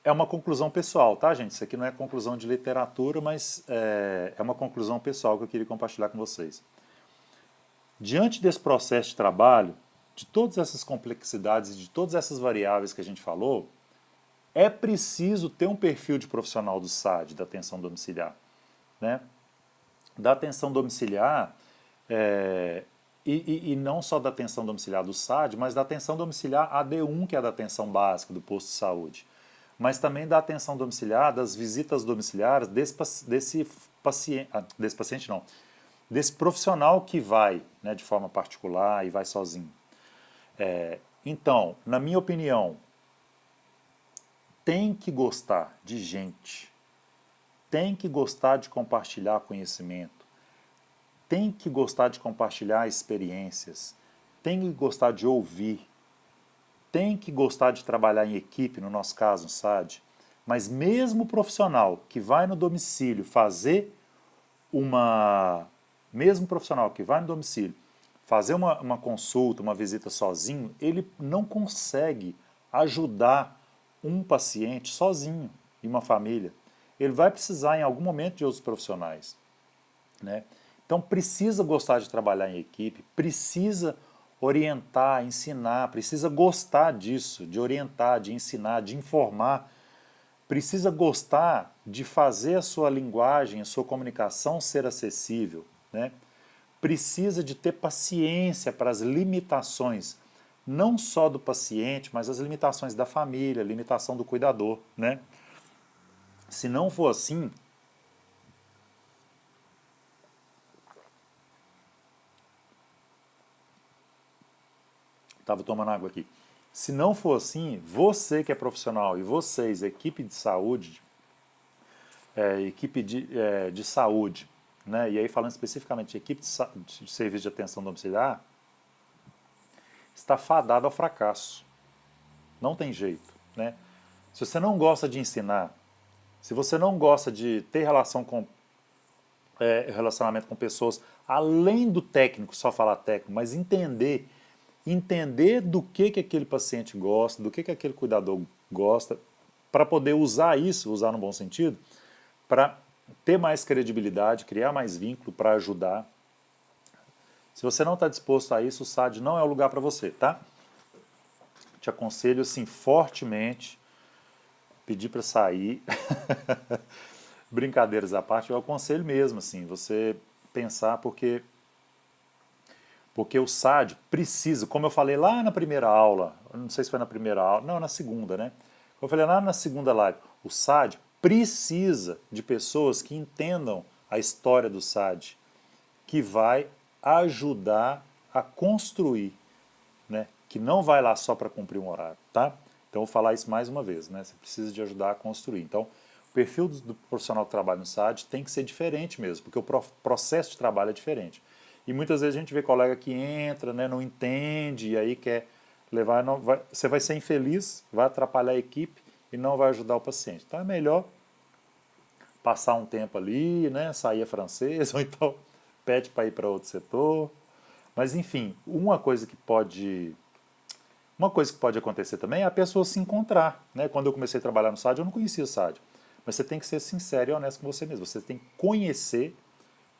É uma conclusão pessoal, tá, gente? Isso aqui não é conclusão de literatura, mas é uma conclusão pessoal que eu queria compartilhar com vocês. Diante desse processo de trabalho, de todas essas complexidades e de todas essas variáveis que a gente falou, é preciso ter um perfil de profissional do SAD, da atenção domiciliar, né? Da atenção domiciliar, e não só da atenção domiciliar do SAD, mas da atenção domiciliar AD1, que é da atenção básica do posto de saúde, mas também da atenção domiciliar, das visitas domiciliares desse paciente, desse profissional que vai, né, de forma particular e vai sozinho. Então, na minha opinião, tem que gostar de gente, tem que gostar de compartilhar conhecimento, tem que gostar de compartilhar experiências, tem que gostar de ouvir, tem que gostar de trabalhar em equipe, no nosso caso, no SAD, mas mesmo o profissional que vai no domicílio fazer uma... Mesmo profissional que vai no domicílio fazer uma consulta, uma visita sozinho, ele não consegue ajudar um paciente sozinho e uma família. Ele vai precisar em algum momento de outros profissionais, né? Então precisa gostar de trabalhar em equipe, precisa orientar, ensinar, precisa gostar disso, de orientar, de ensinar, de informar, precisa gostar de fazer a sua linguagem, a sua comunicação ser acessível, né? Precisa de ter paciência para as limitações, não só do paciente, mas as limitações da família, limitação do cuidador, né? Se não for assim, estava tomando água aqui. Se não for assim, você que é profissional e vocês, equipe de saúde, de saúde, né? E aí falando especificamente de equipe de serviço de atenção domiciliar, está fadado ao fracasso. Não tem jeito, né? Se você não gosta de ensinar, se você não gosta de ter relacionamento com pessoas, além do técnico, só falar técnico, mas entender do que aquele paciente gosta, do que aquele cuidador gosta, para poder usar isso, usar no bom sentido, para ter mais credibilidade, criar mais vínculo, para ajudar. Se você não está disposto a isso, o SAD não é o lugar para você, tá? Te aconselho, assim, fortemente, pedir para sair. Brincadeiras à parte, eu aconselho mesmo, assim, você pensar, porque o SAD precisa, como eu falei lá na primeira aula, não sei se foi na primeira aula, não, na segunda, né? Como eu falei lá na segunda live, o SAD precisa de pessoas que entendam a história do SAD, que vai ajudar a construir, né? Que não vai lá só para cumprir um horário, tá? Então eu vou falar isso mais uma vez, né? Você precisa de ajudar a construir. Então, o perfil do profissional que trabalha no SAD tem que ser diferente mesmo, porque o processo de trabalho é diferente. E muitas vezes a gente vê colega que entra, né, não entende, e aí quer levar, você vai ser infeliz, vai atrapalhar a equipe e não vai ajudar o paciente. Então é melhor passar um tempo ali, né, sair a francês, ou então pede para ir para outro setor. Mas enfim, uma coisa que pode acontecer também é a pessoa se encontrar, né? Quando eu comecei a trabalhar no SAD, eu não conhecia o SAD. Mas você tem que ser sincero e honesto com você mesmo. Você tem que conhecer,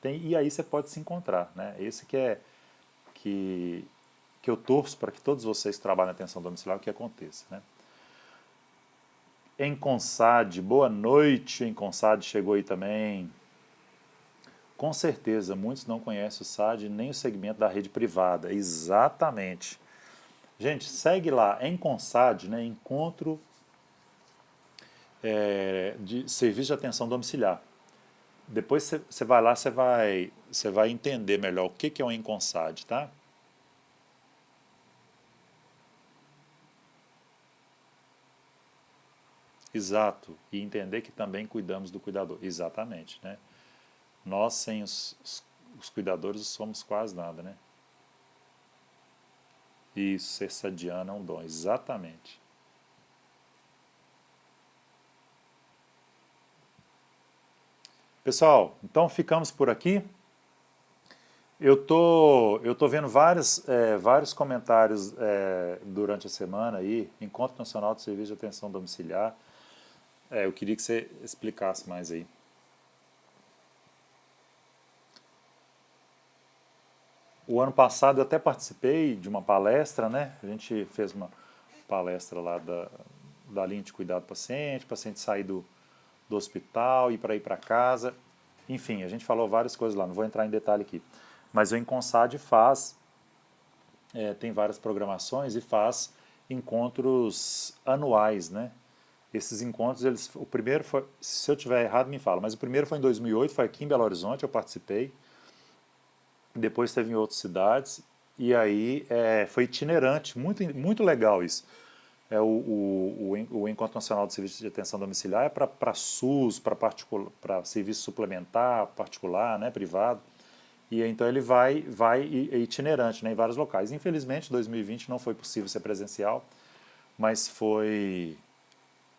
e aí você pode se encontrar, né? Esse que, que eu torço para que todos vocês que trabalham na atenção domiciliar que aconteça, né? Enconsad, boa noite, Enconsad chegou aí também. Com certeza, muitos não conhecem o SAD nem o segmento da rede privada. Exatamente. Gente, segue lá, Enconsad, né, Encontro de Serviço de Atenção Domiciliar. Depois você vai lá, você vai entender melhor o que é um Enconsad, tá? Exato. E entender que também cuidamos do cuidador. Exatamente, né? Nós, sem os cuidadores, somos quase nada, né? Isso, ser sadiano é um dom. Exatamente. Pessoal, então ficamos por aqui. Eu tô vendo vários comentários durante a semana aí, Encontro Nacional de Serviço de Atenção Domiciliar. Eu queria que você explicasse mais aí. O ano passado eu até participei de uma palestra, né? A gente fez uma palestra lá da linha de cuidado do paciente, o paciente sair do hospital e para ir para casa. Enfim, a gente falou várias coisas lá, não vou entrar em detalhe aqui. Mas o Enconsad tem várias programações e faz encontros anuais, né? Esses encontros, o primeiro foi, se eu tiver errado me fala, mas o primeiro foi em 2008, foi aqui em Belo Horizonte, eu participei. Depois teve em outras cidades, e aí foi itinerante, muito legal isso. O Encontro Nacional de Serviço de Atenção Domiciliar é para SUS, para serviço suplementar, particular, né, privado. E então ele vai itinerante, né, em vários locais. Infelizmente, em 2020 não foi possível ser presencial, mas foi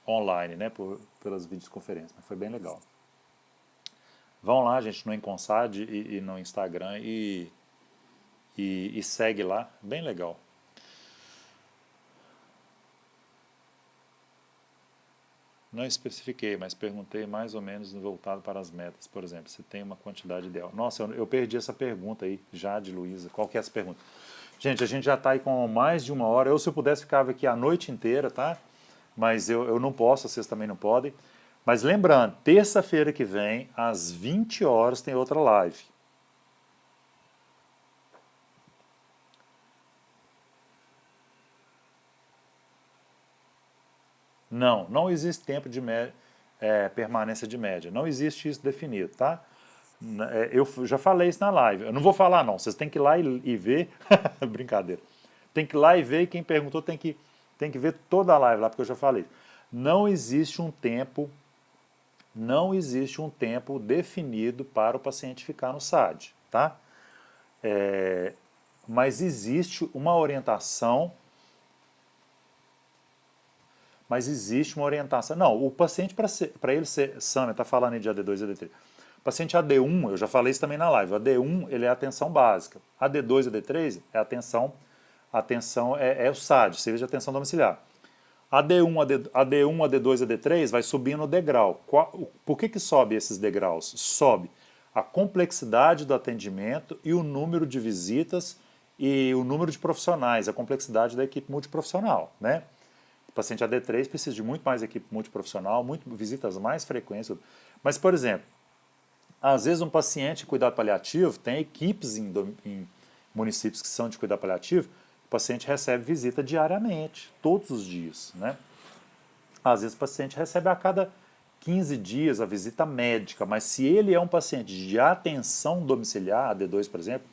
online, né, pelas videoconferências. Mas foi bem legal. Vão lá, gente, no Enconsad e no Instagram e segue lá, bem legal. Não especifiquei, mas perguntei mais ou menos voltado para as metas. Por exemplo, se tem uma quantidade ideal. Nossa, eu perdi essa pergunta aí, já de Luísa. Qual que é essa pergunta? Gente, a gente já está aí com mais de uma hora. Eu, se eu pudesse, ficava aqui a noite inteira, tá? Mas eu não posso, vocês também não podem. Mas lembrando, terça-feira que vem, às 20 horas, tem outra live. Não existe tempo de permanência de média. Não existe isso definido, tá? Eu já falei isso na live. Eu não vou falar, não. Vocês têm que ir lá e ver. Brincadeira. Tem que ir lá e ver. E quem perguntou tem que ver toda a live lá, porque eu já falei. Não existe um tempo, não existe um tempo definido para o paciente ficar no SAD, tá? Mas existe uma orientação. Mas existe uma orientação. Não, o paciente, para ele ser SAMA, está falando aí de AD2 e AD3. O paciente AD1, eu já falei isso também na live, o AD1 ele é a atenção básica. AD2 e AD3 é atenção é o SAD, serviço de atenção domiciliar. AD1, AD1, AD2 e AD3 vai subindo o degrau. Por que sobe esses degraus? Sobe a complexidade do atendimento e o número de visitas e o número de profissionais, a complexidade da equipe multiprofissional, né? O paciente AD3 precisa de muito mais equipe multiprofissional, visitas mais frequentes. Mas, por exemplo, às vezes um paciente de cuidado paliativo, tem equipes em municípios que são de cuidado paliativo, o paciente recebe visita diariamente, todos os dias, né? Às vezes o paciente recebe a cada 15 dias a visita médica, mas se ele é um paciente de atenção domiciliar, AD2, por exemplo,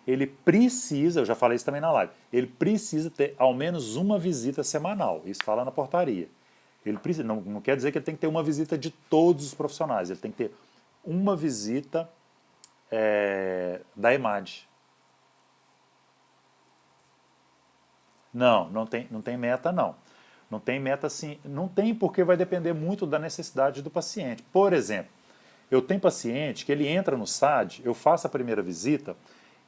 ele precisa, eu já falei isso também na live, ele precisa ter ao menos uma visita semanal. Isso fala na portaria. Ele precisa, não quer dizer que ele tem que ter uma visita de todos os profissionais, ele tem que ter uma visita da EMAD. Não tem meta não. Não tem meta assim, não tem porque vai depender muito da necessidade do paciente. Por exemplo, eu tenho paciente que ele entra no SAD, eu faço a primeira visita,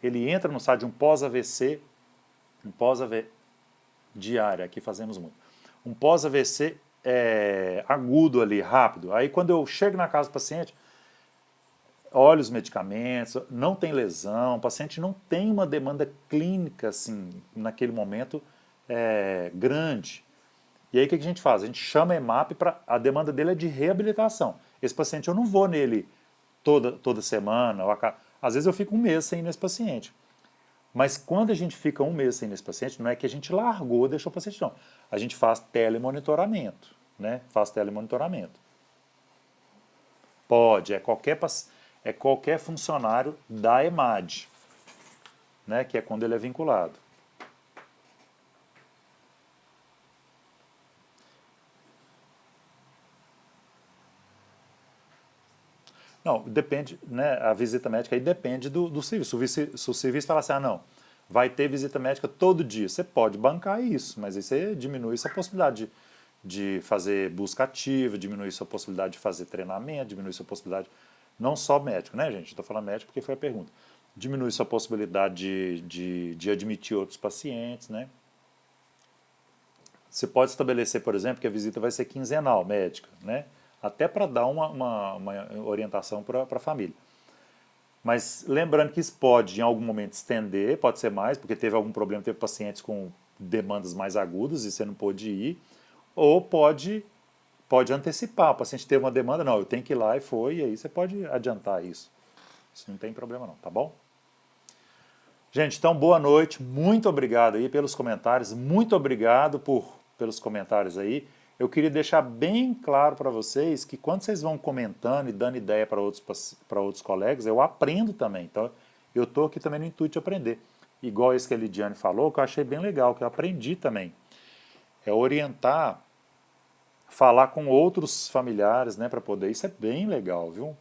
ele entra no SAD um pós-AVC, um pós-AVC diário, aqui fazemos muito, um pós-AVC agudo ali, rápido. Aí quando eu chego na casa do paciente, olho os medicamentos, não tem lesão, o paciente não tem uma demanda clínica assim, naquele momento grande. E aí o que a gente faz? A gente chama a EMAP para a demanda dele é de reabilitação. Esse paciente eu não vou nele toda semana, às vezes eu fico um mês sem ir nesse paciente. Mas quando a gente fica um mês sem ir nesse paciente, não é que a gente largou, deixou o paciente, não. A gente faz telemonitoramento, né? Faz telemonitoramento. Pode, é qualquer funcionário da EMAD, né? Que é quando ele é vinculado. Não, depende, né? A visita médica aí depende do serviço. Se o serviço falar assim, não, vai ter visita médica todo dia, você pode bancar isso, mas aí você diminui essa possibilidade de fazer busca ativa, diminui sua possibilidade de fazer treinamento, diminui sua possibilidade Não só médico, né, gente? Estou falando médico porque foi a pergunta. Diminui sua possibilidade de admitir outros pacientes, né? Você pode estabelecer, por exemplo, que a visita vai ser quinzenal, médica, né? Até para dar uma orientação para a família. Mas lembrando que isso pode, em algum momento, estender, pode ser mais, porque teve algum problema, teve pacientes com demandas mais agudas e você não pôde ir, ou pode antecipar, o paciente teve uma demanda, não, eu tenho que ir lá e foi, e aí você pode adiantar isso. Isso não tem problema não, tá bom? Gente, então boa noite, muito obrigado aí pelos comentários, muito obrigado pelos comentários aí. Eu queria deixar bem claro para vocês que quando vocês vão comentando e dando ideia para outros colegas, eu aprendo também. Então, eu estou aqui também no intuito de aprender. Igual esse que a Lidiane falou, que eu achei bem legal, que eu aprendi também. É orientar, falar com outros familiares, né, para poder. Isso é bem legal, viu?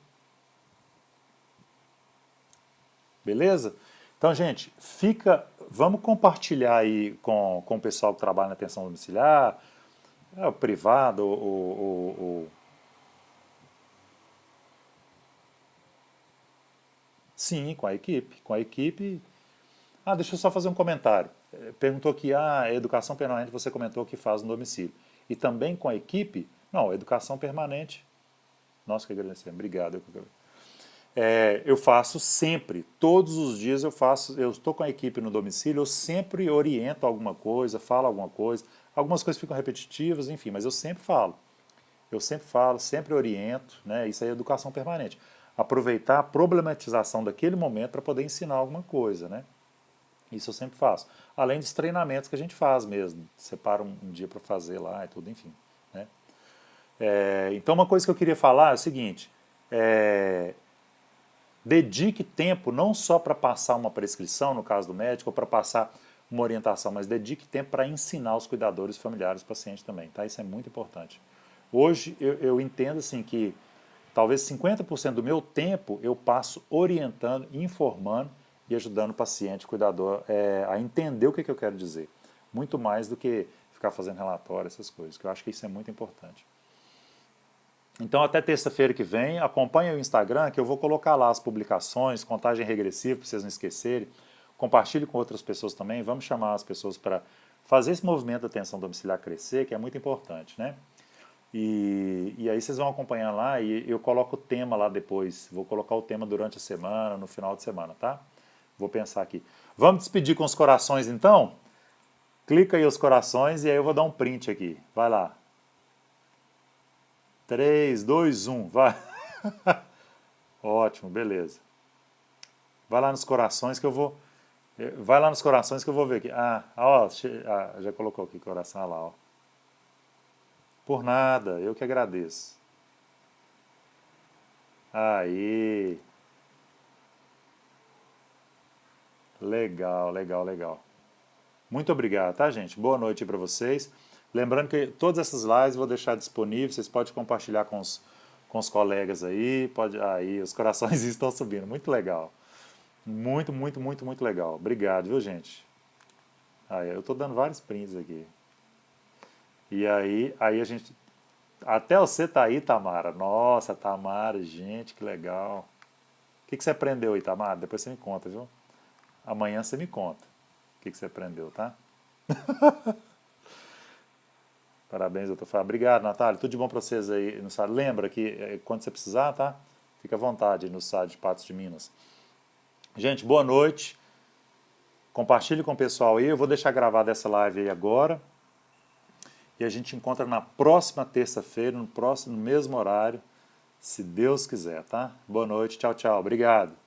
Beleza? Então, gente, vamos compartilhar aí com o pessoal que trabalha na atenção domiciliar, o privado, sim, com a equipe. Com a equipe. Ah, deixa eu só fazer um comentário. Perguntou aqui, a educação permanente você comentou que faz no domicílio. E também com a equipe? Não, educação permanente. Nossa, que agradecemos. Obrigado. Eu faço sempre, todos os dias eu faço, eu estou com a equipe no domicílio, eu sempre oriento alguma coisa, falo alguma coisa, algumas coisas ficam repetitivas, enfim, mas eu sempre falo. Eu sempre falo, sempre oriento, né? Isso aí é educação permanente. Aproveitar a problematização daquele momento para poder ensinar alguma coisa, né? Isso eu sempre faço. Além dos treinamentos que a gente faz mesmo, separa um dia para fazer lá e tudo, enfim, né? Então uma coisa que eu queria falar é o seguinte, é, dedique tempo não só para passar uma prescrição, no caso do médico, ou para passar uma orientação, mas dedique tempo para ensinar os cuidadores familiares, os pacientes também, tá? Isso é muito importante. Hoje eu entendo assim que talvez 50% do meu tempo eu passo orientando, informando e ajudando o paciente, o cuidador, a entender o que eu quero dizer. Muito mais do que ficar fazendo relatório, essas coisas, que eu acho que isso é muito importante. Então, até terça-feira que vem, acompanhe o Instagram, que eu vou colocar lá as publicações, contagem regressiva, para vocês não esquecerem. Compartilhe com outras pessoas também. Vamos chamar as pessoas para fazer esse movimento da atenção domiciliar crescer, que é muito importante, né? E aí vocês vão acompanhar lá e eu coloco o tema lá depois. Vou colocar o tema durante a semana, no final de semana, tá? Vou pensar aqui. Vamos despedir com os corações, então? Clica aí os corações e aí eu vou dar um print aqui. Vai lá. 3, 2, 1, vai. Ótimo, beleza. Vai lá nos corações que eu vou. Vai lá nos corações que eu vou ver aqui. Ó, já colocou aqui coração lá, ó. Por nada, eu que agradeço. Aí. Legal, legal, legal. Muito obrigado, tá, gente? Boa noite para vocês. Lembrando que todas essas lives eu vou deixar disponíveis, vocês podem compartilhar com os colegas aí. Aí, os corações estão subindo. Muito legal. Muito, muito, muito, muito legal. Obrigado, viu, gente? Aí, eu estou dando vários prints aqui. E aí a gente. Até você tá aí, Tamara. Nossa, Tamara, gente, que legal. O que você aprendeu aí, Tamara? Depois você me conta, viu? Amanhã você me conta o que você aprendeu, tá? Parabéns, doutor Fábio. Obrigado, Natália. Tudo de bom para vocês aí no SAD. Lembra que quando você precisar, tá? Fica à vontade aí no SAD de Patos de Minas. Gente, boa noite. Compartilhe com o pessoal aí. Eu vou deixar gravada essa live aí agora. E a gente encontra na próxima terça-feira, no mesmo horário, se Deus quiser, tá? Boa noite, tchau, tchau. Obrigado.